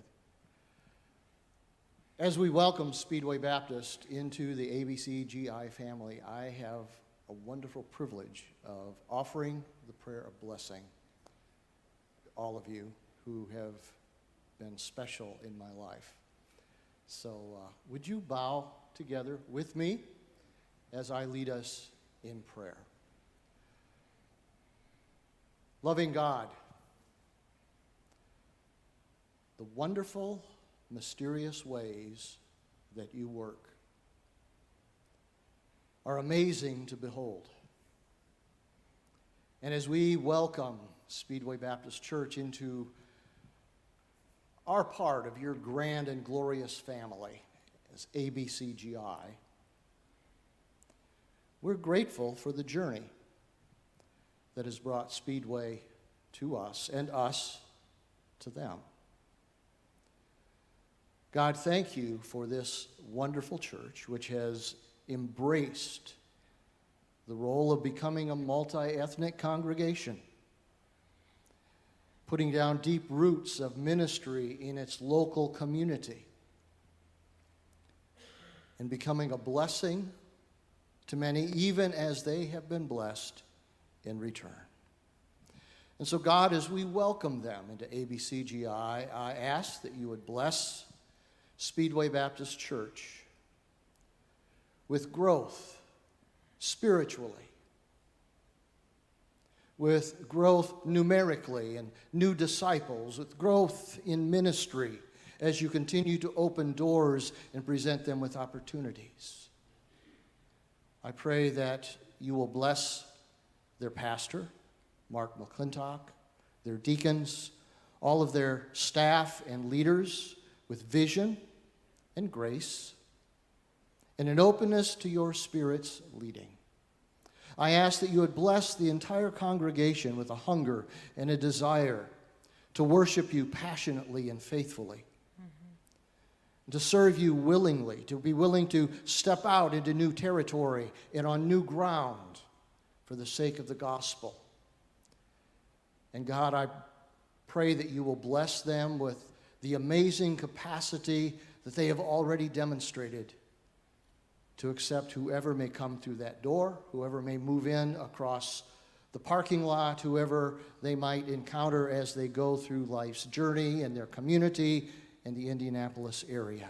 As we welcome Speedway Baptist into the ABCGI family, I have a wonderful privilege of offering the prayer of blessing to all of you who have been special in my life. So would you bow together with me as I lead us in prayer? Loving God, the wonderful, mysterious ways that you work are amazing to behold. And as we welcome Speedway Baptist Church into our part of your grand and glorious family as ABCGI, we're grateful for the journey that has brought Speedway to us and us to them. God, thank you for this wonderful church which has embraced the role of becoming a multi-ethnic congregation, putting down deep roots of ministry in its local community, and becoming a blessing to many, even as they have been blessed in return. And so, God, as we welcome them into ABCGI, I ask that you would bless Speedway Baptist Church with growth spiritually, with growth numerically and new disciples, with growth in ministry as you continue to open doors and present them with opportunities. I pray that you will bless their pastor, Mark McClintock, their deacons, all of their staff and leaders with vision and grace, and an openness to your Spirit's leading. I ask that you would bless the entire congregation with a hunger and a desire to worship you passionately and faithfully, to serve you willingly, to be willing to step out into new territory and on new ground for the sake of the gospel. And God, I pray that you will bless them with the amazing capacity that they have already demonstrated to accept whoever may come through that door, whoever may move in across the parking lot, whoever they might encounter as they go through life's journey in their community and the Indianapolis area.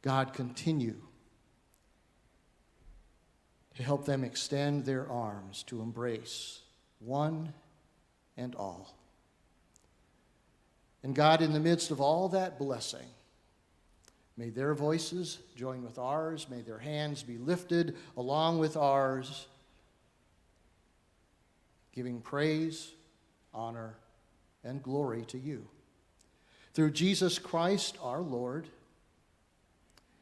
God, continue to help them extend their arms to embrace one and all. And God, in the midst of all that blessing, may their voices join with ours, may their hands be lifted along with ours, giving praise, honor, and glory to you. Through Jesus Christ our Lord,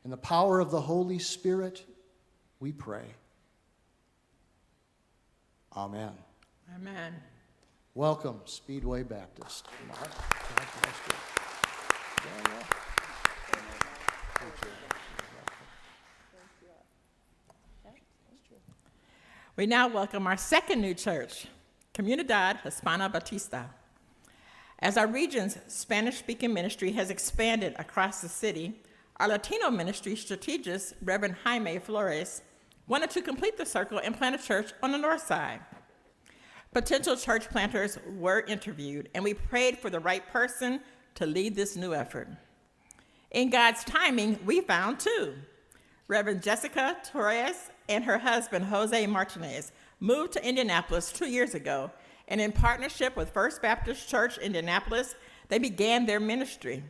in the power of the Holy Spirit, we pray. Amen. Amen. Welcome, Speedway Baptist. We now welcome our second new church, Comunidad Hispana Bautista. As our region's Spanish-speaking ministry has expanded across the city, our Latino ministry strategist, Reverend Jaime Flores, wanted to complete the circle and plant a church on the north side. Potential church planters were interviewed, and we prayed for the right person to lead this new effort. In God's timing, we found two. Reverend Jessica Torres and her husband, Jose Martinez, moved to Indianapolis 2 years ago, and in partnership with First Baptist Church Indianapolis, they began their ministry.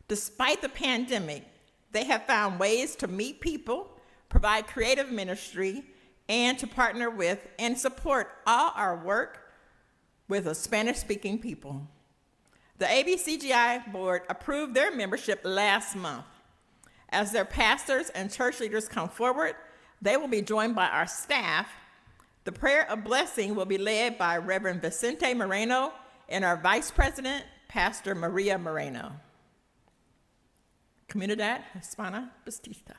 Despite the pandemic, they have found ways to meet people, provide creative ministry, and to partner with and support all our work with the Spanish-speaking people. The ABCGI board approved their membership last month. As their pastors and church leaders come forward, they will be joined by our staff. The prayer of blessing will be led by Reverend Vicente Moreno and our Vice President, Pastor Maria Moreno. Comunidad Hispana Baptista.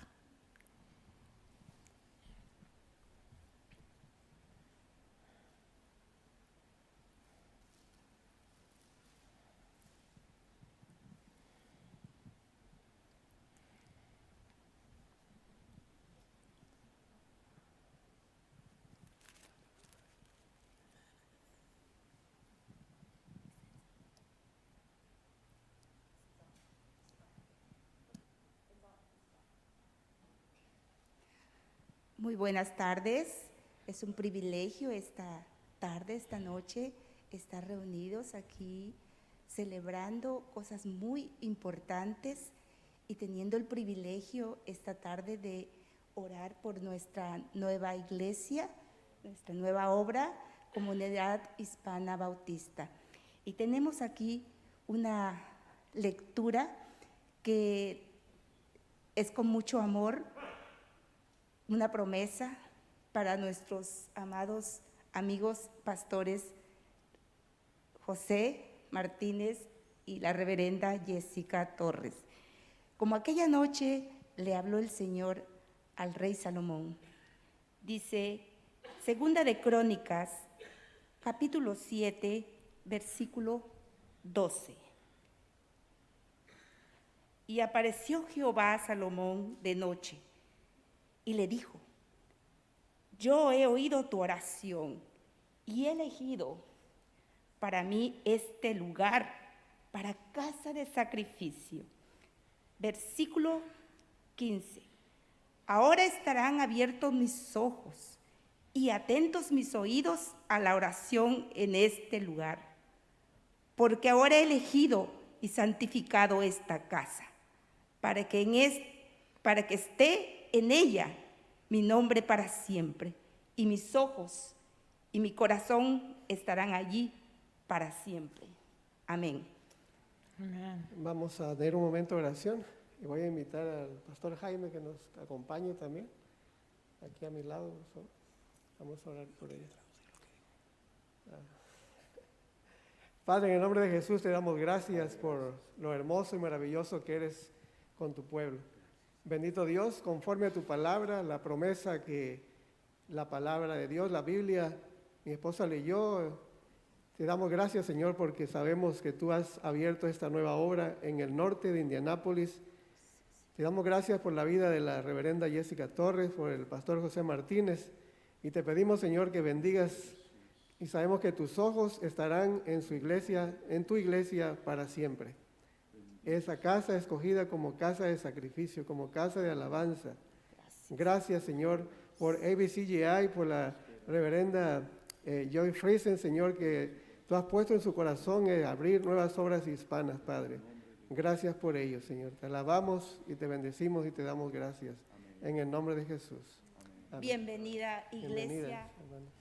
Muy buenas tardes. Es un privilegio esta tarde, esta noche, estar reunidos aquí celebrando cosas muy importantes y teniendo el privilegio esta tarde de orar por nuestra nueva iglesia, nuestra nueva obra, Comunidad Hispana Bautista. Y tenemos aquí una lectura que es con mucho amor, una promesa para nuestros amados amigos pastores José Martínez y la reverenda Jessica Torres. Como aquella noche le habló el Señor al rey Salomón. Dice, Segunda de Crónicas, capítulo 7, versículo 12. Y apareció Jehová a Salomón de noche y le dijo, yo he oído tu oración y he elegido para mí este lugar para casa de sacrificio. Versículo 15. Ahora estarán abiertos mis ojos y atentos mis oídos a la oración en este lugar, porque ahora he elegido y santificado esta casa, para que esté en ella mi nombre para siempre, y mis ojos y mi corazón estarán allí para siempre. Amén. Amén. Vamos a dar un momento de oración y voy a invitar al pastor Jaime que nos acompañe también, aquí a mi lado. Vamos a orar por ella. Padre, en el nombre de Jesús te damos gracias por lo hermoso y maravilloso que eres con tu pueblo. Bendito Dios, conforme a tu palabra, la promesa que la palabra de Dios, la Biblia, mi esposa leyó, te damos gracias, Señor, porque sabemos que tú has abierto esta nueva obra en el norte de Indianápolis. Te damos gracias por la vida de la reverenda Jessica Torres, por el pastor José Martínez, y te pedimos, Señor, que bendigas, y sabemos que tus ojos estarán en su iglesia, en tu iglesia para siempre. Esa casa escogida como casa de sacrificio, como casa de alabanza. Gracias, Señor, por ABCGI, por la reverenda Joy Friesen, Señor, que tú has puesto en su corazón abrir nuevas obras hispanas, Padre. Gracias por ello, Señor. Te alabamos y te bendecimos y te damos gracias. En el nombre de Jesús. Amén. Bienvenida, iglesia. Bienvenida,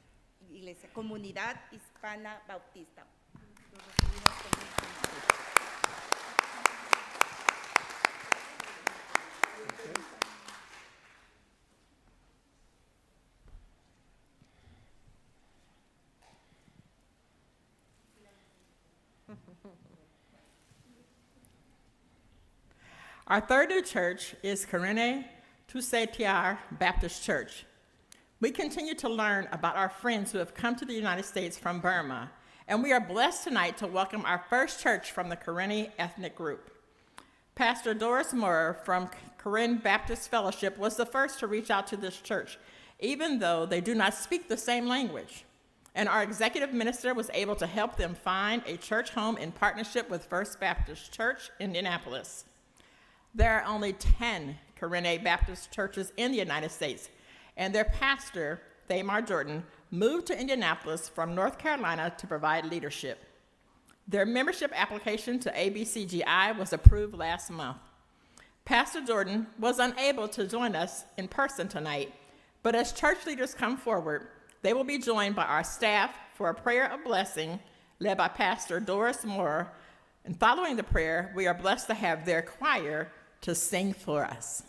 Iglesia, Comunidad Hispana Bautista. Our third new church is Kareni Baptist Church. We continue to learn about our friends who have come to the United States from Burma, and we are blessed tonight to welcome our first church from the Kareni ethnic group. Pastor Doris Moore from Kareni Baptist Fellowship was the first to reach out to this church, even though they do not speak the same language. and our executive minister was able to help them find a church home in partnership with First Baptist Church, Indianapolis. There are only 10 Kareni Baptist churches in the United States, and their pastor, Thamar Jordan, moved to Indianapolis from North Carolina to provide leadership. Their membership application to ABCGI was approved last month. Pastor Jordan was unable to join us in person tonight, but as church leaders come forward, they will be joined by our staff for a prayer of blessing led by Pastor Doris Moore. And following the prayer, we are blessed to have their choir to sing for us.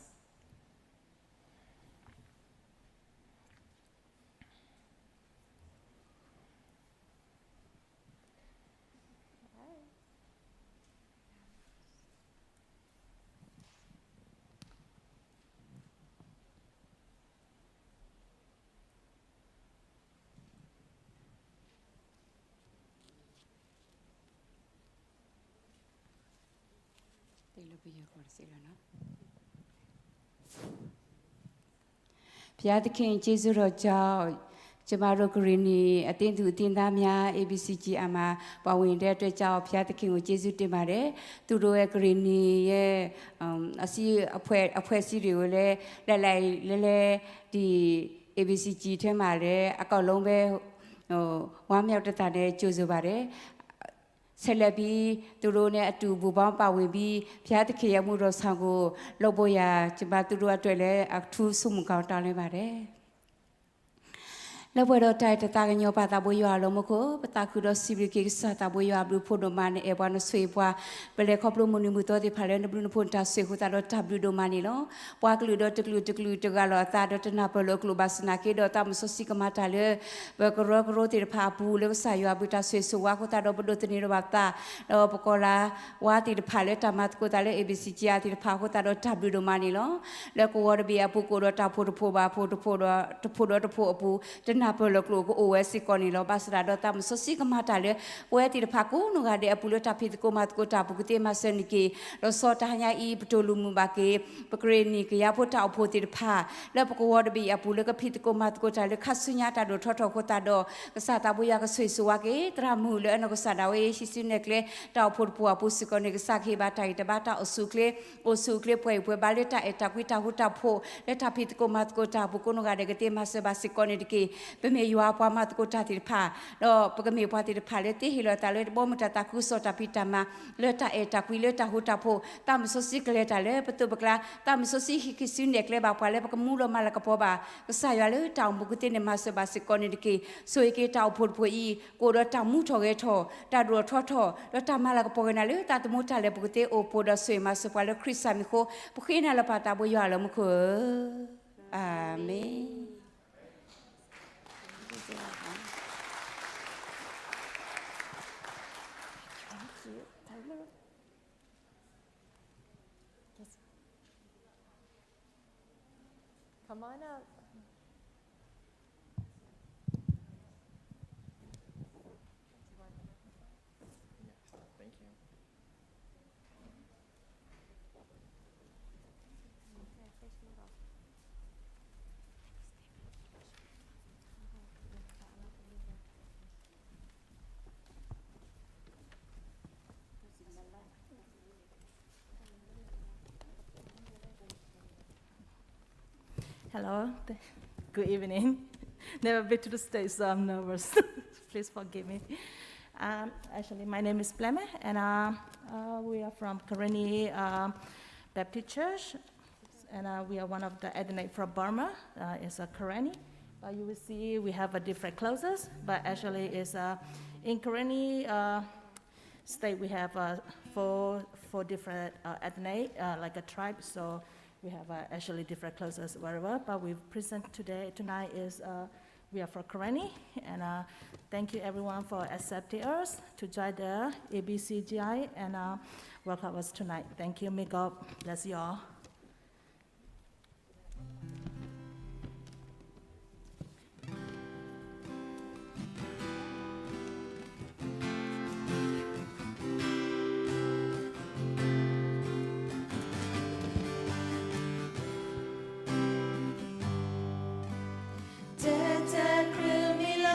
Piadakin Jesu Roja, Jamaro Kareni, attend to Tindamia, ABCGI, Bawin, there to Chow, Piadakin with Jesu Demare, to do a Kareni, I see a presidio, Lele, the ABCG Temare, a Colombe, one out of Tane, Josubare. Celebi, Durone to Bubampa will be Piataki Amuro Sango, Loboya, Chibatura Tele, a true sum counter. Lepo tai tatanyo pataboyo alomoko, patakudo sibiki sataboyo ablu podomani ebano swepwa, bele koplo munimuto di palen bruno punta swehutado tabludo manilo, wakludo teklu tegalo tado tenapolo klubasnaki do tam sosika matale, bekoro ti papu le sayo abuta swesu wakutado bodoteniro bata, lo pokola wati di pale tamat kotale ABCGI ti pakutado tabludo manilo, le ko warbi apuko do tapu poba podo Napolo OS Conilo Basrado Tam Sosi Matale, where the Paco, no had a pulota pitco matco tapukute maseniki, Rosotanya e Ptolumubake, Kareni, Yapota potted pa, Lepoco water be a pulaca pitco matco tale, Casunyata do Toto Cotado, Satabuya Suisuake, Tramul, and Osadawe, she soon necle, Tau Purpua Pusiconic Saki Bata, Bata or Sucle, Baleta, Etaquita Huta Po, let a pitco matco tapucono gadegate Masabasiconiki. Beme you are Pamat Gotati Pa, no Pogami Pati the Paleti, Hilota, let Bomata Takusota Pitama, Leta Etaquileta Hutapo, Tam Sosicleta, Lepetubacla, Tam Sosikisun, Cleba, Palepamulo Malacapoba, Sayale, Town Bukutin, Masabasiconiki, so he get out Purpui, Godota Mutogeto, Tadro Toto, Lota Malacapogana, that Mutale Bute or Poda Suemasapala, Chris Samico, Pukina La Pata Boyala Muko. Amen. Come on up. Thank you. Hello, good evening. Never been to the States, so I'm nervous. Please forgive me. Actually, my name is Pleme, and we are from Kareni Baptist Church, and we are one of the ethnic from Burma. It's a Kareni. You will see we have a different clothes, but actually it's in Kareni state we have four different ethnic, like a tribe. So we have actually different clothes very well, but we present tonight is we are from Kareni, and thank you everyone for accepting us to join the ABCGI and welcome us tonight. Thank you. May God bless you all. Tete krumi la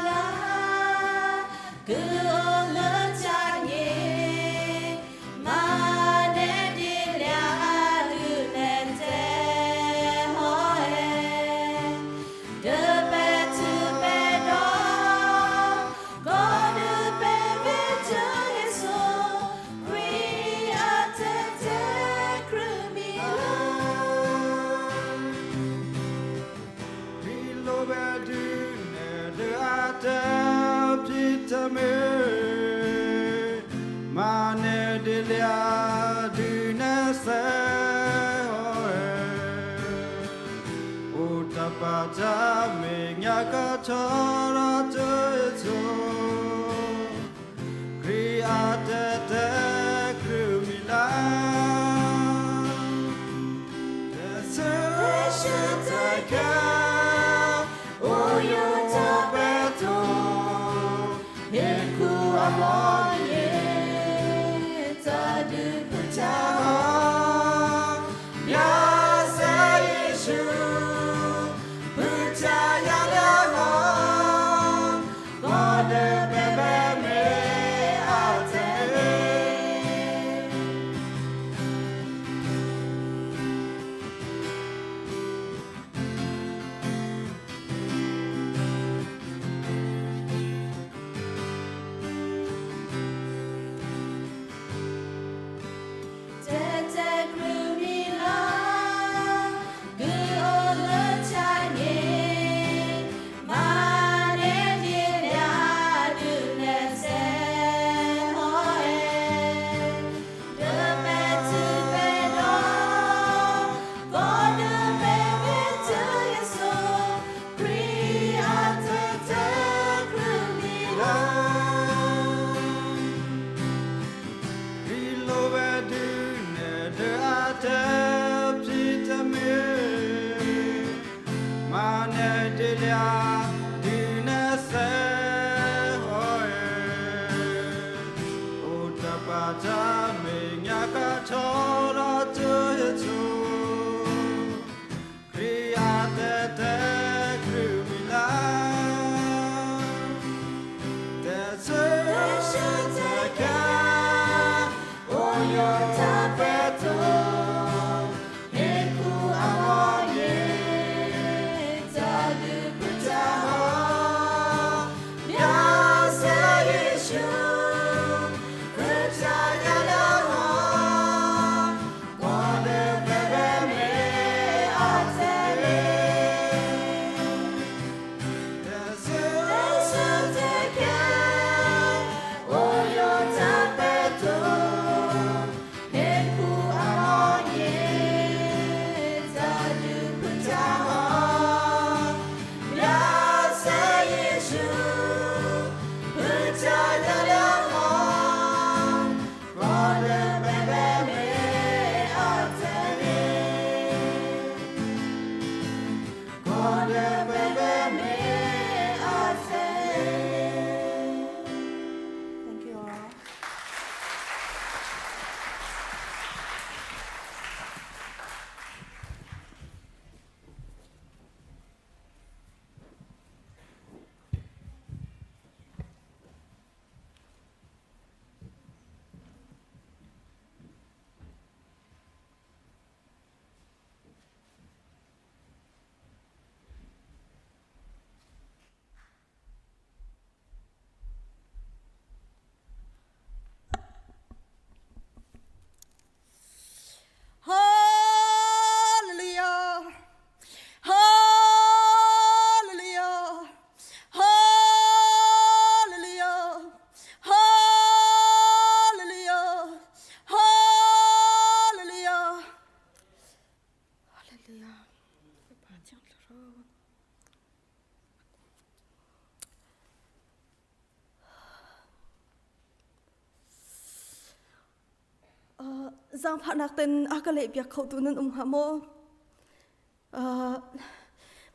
Giang phát nạc tên aka lệ biak khẩu tu nên hamo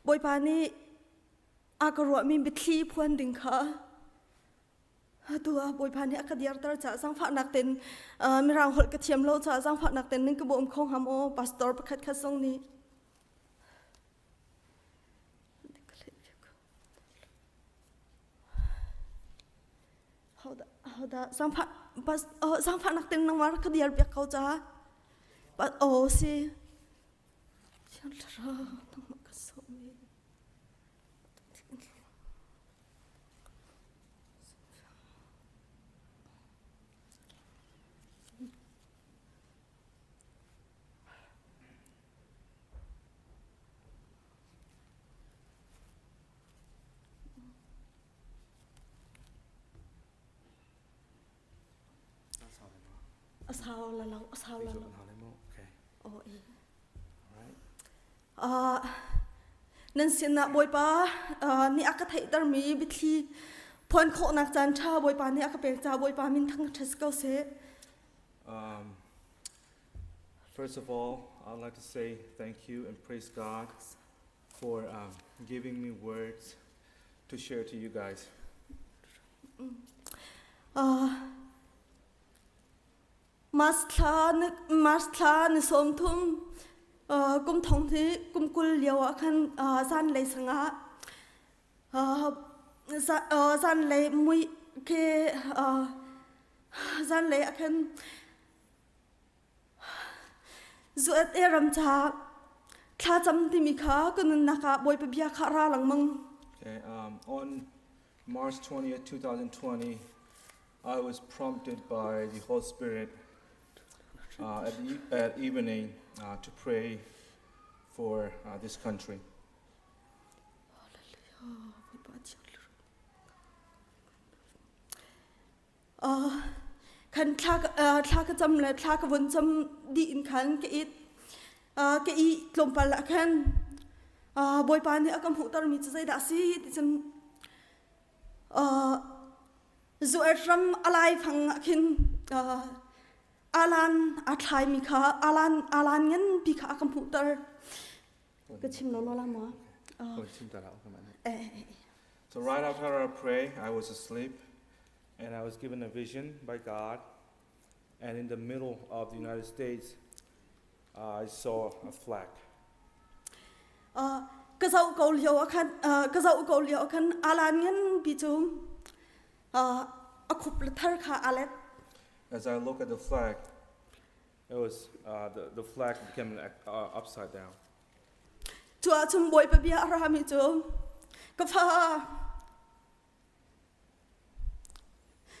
bồi pani aka ruột mình bị thi phuan đình khá tua bồi pani aka diar tar cha giang phát nạc tên mi rang hol cái thiam lâu cha giang phát nạc tên nên cái bộ không hamo pastor pakhat khát song ni Hauda giang phát nạc tên nang war aka diar biak khẩu cha but si chẳng ra nang makasong ni Asal lalau nên xin nạ bồi ba ni aka thấy dar mi bị thi phone khổ nạc chan cha bồi ba ni aka bèn cha bồi ba min thăng thess câu se. First of all, I'd like to say thank you and praise God for giving me words to share to you guys. Mas thla ni som thum kum thong thi kum kul liawa khan san lei sanga san lei mui ke san lei khan zuat eram cha thla cham ti mi kha kun naka boy pa bia kha ra lang mang. Okay, on March 20th, 2020, I was prompted by the Holy Spirit at evening to pray for this country. Khan thla ka cham le thla ka von cham di in khan ke i tlom pal la khan boy pa ni akam hu tar mi chai da si ti chan zu atram alai phang khin alan athai mi kha alan ngan pi kha akam hu tar ka chim no la ma. So right after I prayed, I was asleep, and I was given a vision by God, and in the middle of the United States, I saw a flag. Ka zau ko liao khan alan ngan pi chu a khup la thar kha alet. As I look at the flag, it was the flag became upside down. Chua chum boy pa bia ra mi chu ka pha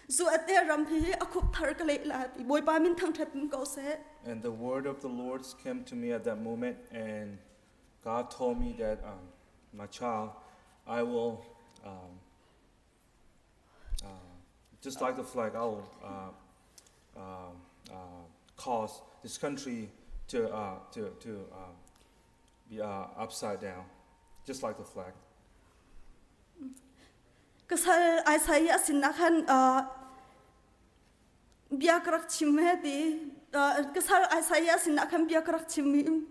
zu at there ram hi a khup thar ka le la ti boy pa min thang that ko se. And the word of the Lord came to me at that moment, and God told me that, my child, I will, just like the flag, I will cause this country to be upside down, just like the flag. Kasal Isaiah sinakan biakrak chimhe di kasal Isaiah sinakan biakrak chimim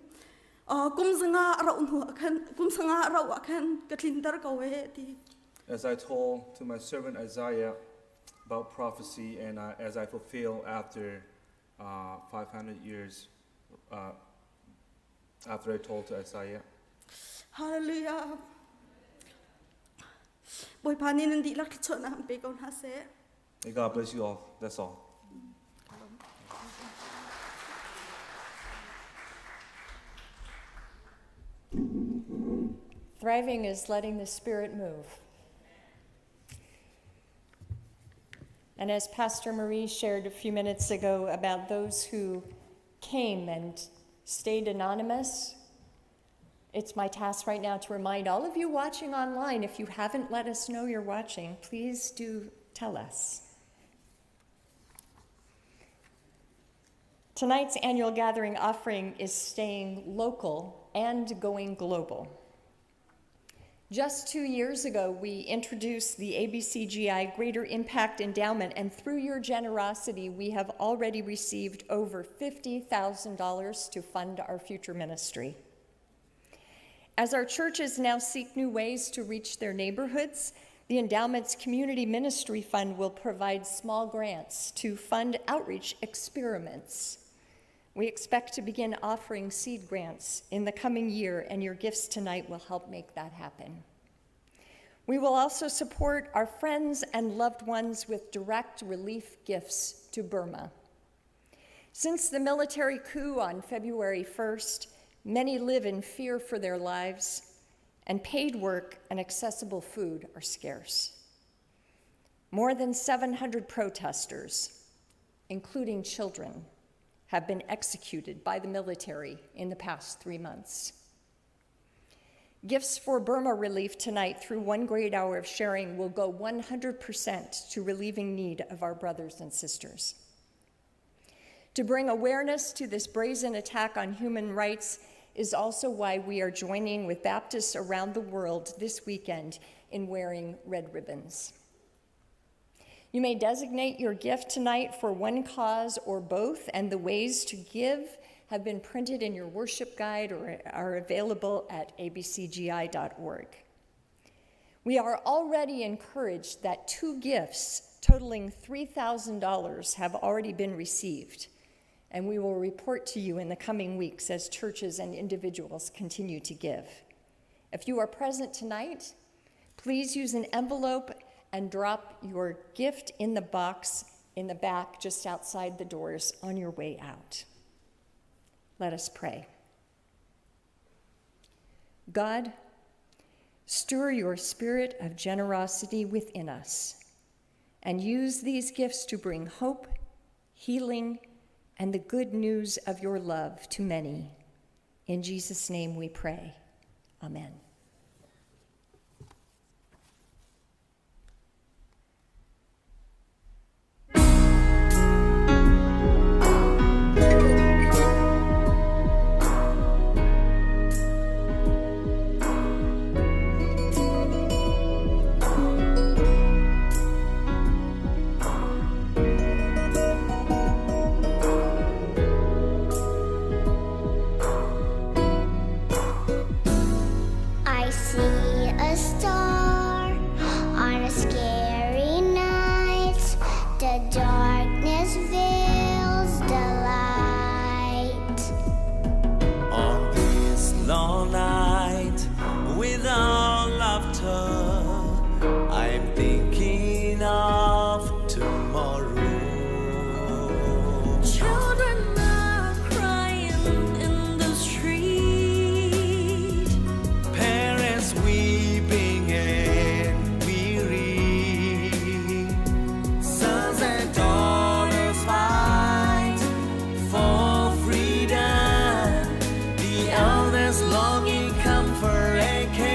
kumsanga ra unhu akan kumsanga ra akan katlindar kawe di. As I told to my servant Isaiah about prophecy, and as I fulfill after 500 years after I told to Isaiah. Hallelujah. Boy pani nandi lak chona be gon ha se. May God bless you all. That's all. Thriving is letting the Spirit move. And as Pastor Marie shared a few minutes ago about those who came and stayed anonymous, it's my task right now to remind all of you watching online, if you haven't let us know you're watching, please do tell us. Tonight's annual gathering offering is staying local and going global. Just 2 years ago, we introduced the ABCGI Greater Impact Endowment, and through your generosity, we have already received over $50,000 to fund our future ministry. As our churches now seek new ways to reach their neighborhoods, the endowment's Community Ministry Fund will provide small grants to fund outreach experiments. We expect to begin offering seed grants in the coming year, and your gifts tonight will help make that happen. We will also support our friends and loved ones with direct relief gifts to Burma. Since the military coup on February 1st, many live in fear for their lives, and paid work and accessible food are scarce. More than 700 protesters, including children, have been executed by the military in the past 3 months. Gifts for Burma relief tonight through One Great Hour of Sharing will go 100% to relieving need of our brothers and sisters. To bring awareness to this brazen attack on human rights, is also why we are joining with Baptists around the world this weekend in wearing red ribbons. You may designate your gift tonight for one cause or both, and the ways to give have been printed in your worship guide or are available at abcgi.org. We are already encouraged that 2 gifts totaling $3,000 have already been received, and we will report to you in the coming weeks as churches and individuals continue to give. If you are present tonight, please use an envelope and drop your gift in the box in the back just outside the doors on your way out. Let us pray. God, stir your spirit of generosity within us and use these gifts to bring hope, healing, and the good news of your love to many. In Jesus' name we pray. Amen. I see a star on a scary night. The darkness veils the light. On this long night, without laughter, I'm thinking of tomorrow. Children are crying in the street. Parents weeping and weary. Sons and daughters fight for freedom. The elders longing comfort and care.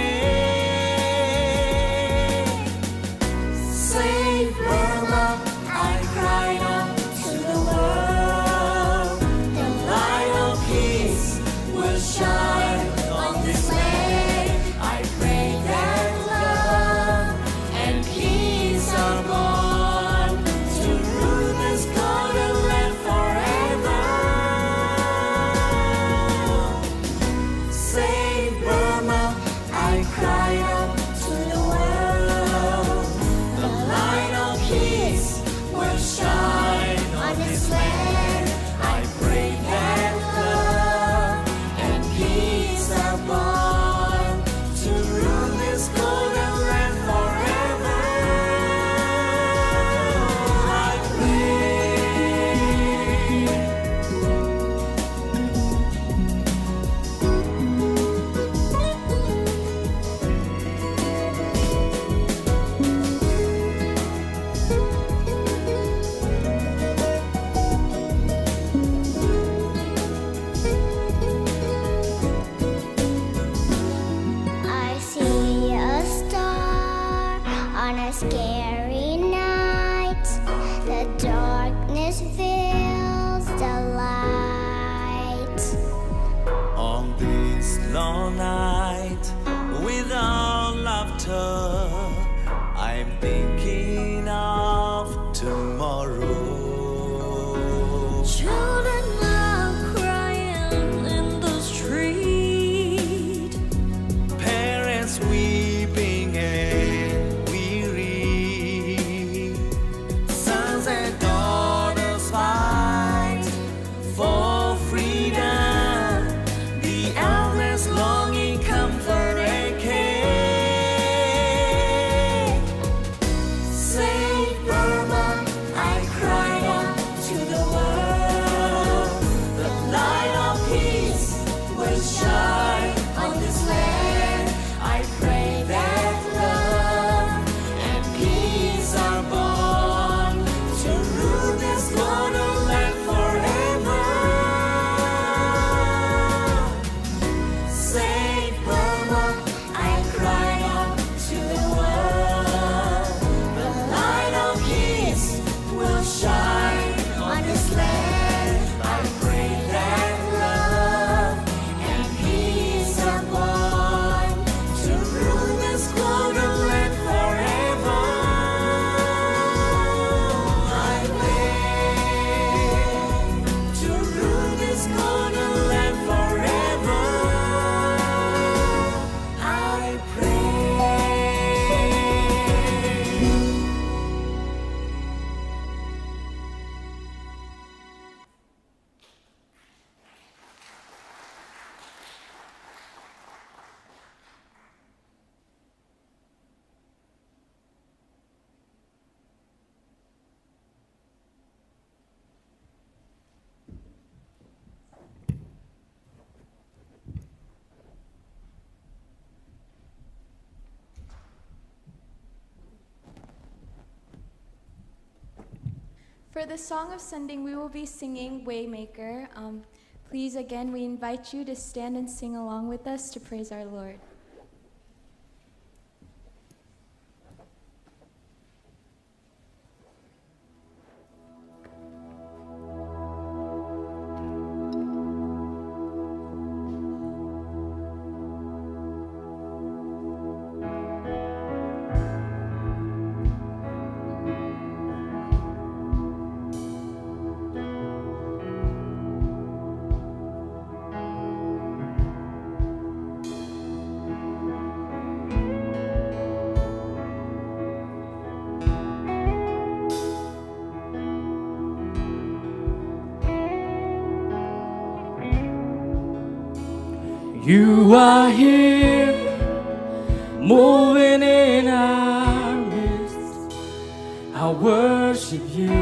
Save Burma, I cried out to the world. The light of peace will shine on this land. I pray that love and peace are born to rule this golden land forever. Save Burma, I cried out to the world. The light of peace will shine on this land. I pray that love and peace are born to rule this golden land forever. I I see a star on a scary night. The darkness veils the light. On this long night, without laughter, I'm thinking of tomorrow. Children are crying in the street. Parents weeping and weary. Sons and daughters fight for freedom. The elders longing comfort and care. For the song of sending, we will be singing Waymaker. Please, again, we invite you to stand and sing along with us to praise our Lord. You are here, moving in our midst. I worship you,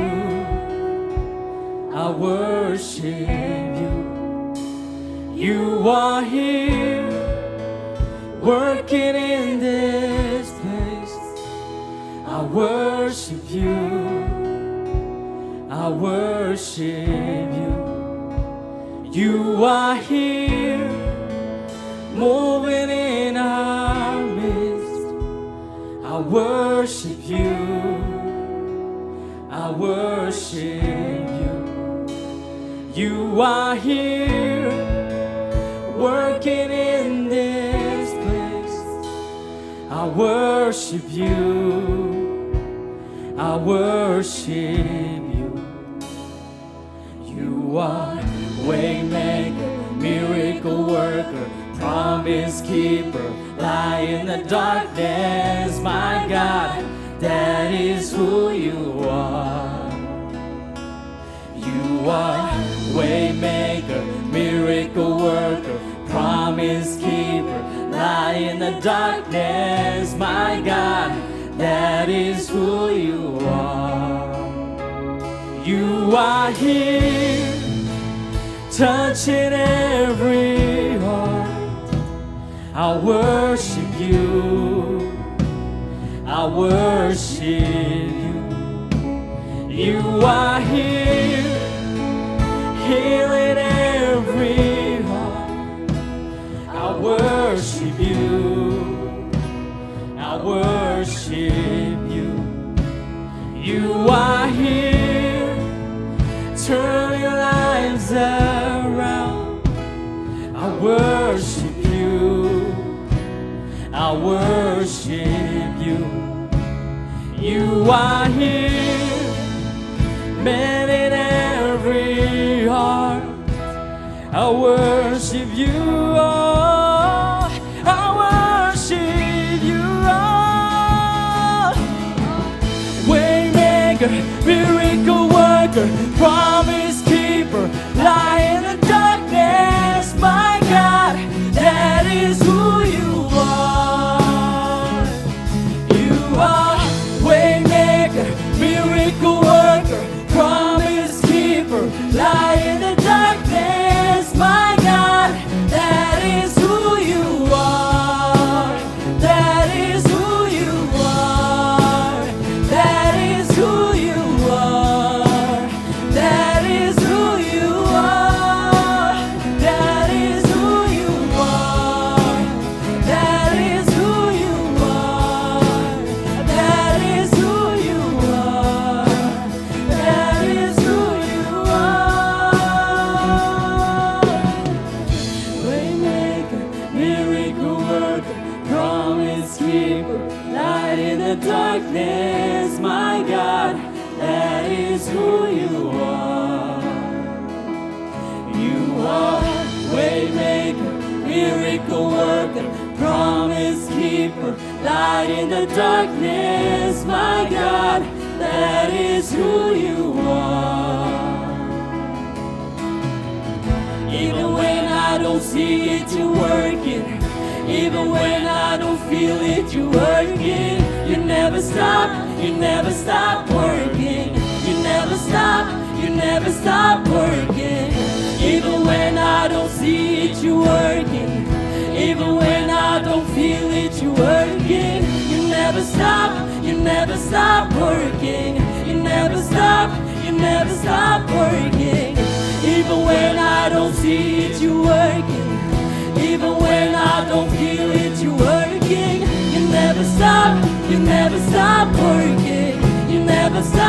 I worship you. You are here, working in this place. I worship you, I worship you. You are here, moving in our midst. I worship you, I worship you. You are here, working in this place. I worship you, I worship you. You are waymaker, miracle worker, promise keeper, light in the darkness. My God, that is who you are. You are waymaker, miracle worker, promise keeper, light in the darkness. My God, that is who you are. You are here, touching every heart. I worship you, I worship you. You are here, healing every heart. I worship you, I worship you. You are here, turning lives around. I worship you, I worship you. You are here, mending every heart. I worship you, oh, I worship you, oh. Waymaker, miracle worker, promise keeper, light in the darkness. My God, that is who you are. You are waymaker, miracle worker, promise keeper, light in the darkness. My God, that is who you are. That is who you are. That is who you are. That is who you are. That is who you are. That is who you are. That is who you are. That is who you are. Waymaker, miracle worker, promise keeper, light in the darkness. My God, that is who you are. You are waymaker, miracle worker, promise keeper, light in the darkness. My God, that is who you are. Even when I don't see it, you're working. Even when I don't feel it, you're working. You never stop, you never stop working. You never stop working. Even when I don't see it, you're working. Even when I don't feel it, you're working. You never stop working. You never stop, you You never stop working. Even when I don't see it, you're working. Even when I don't feel it, you're working. You never stop working. You never stop.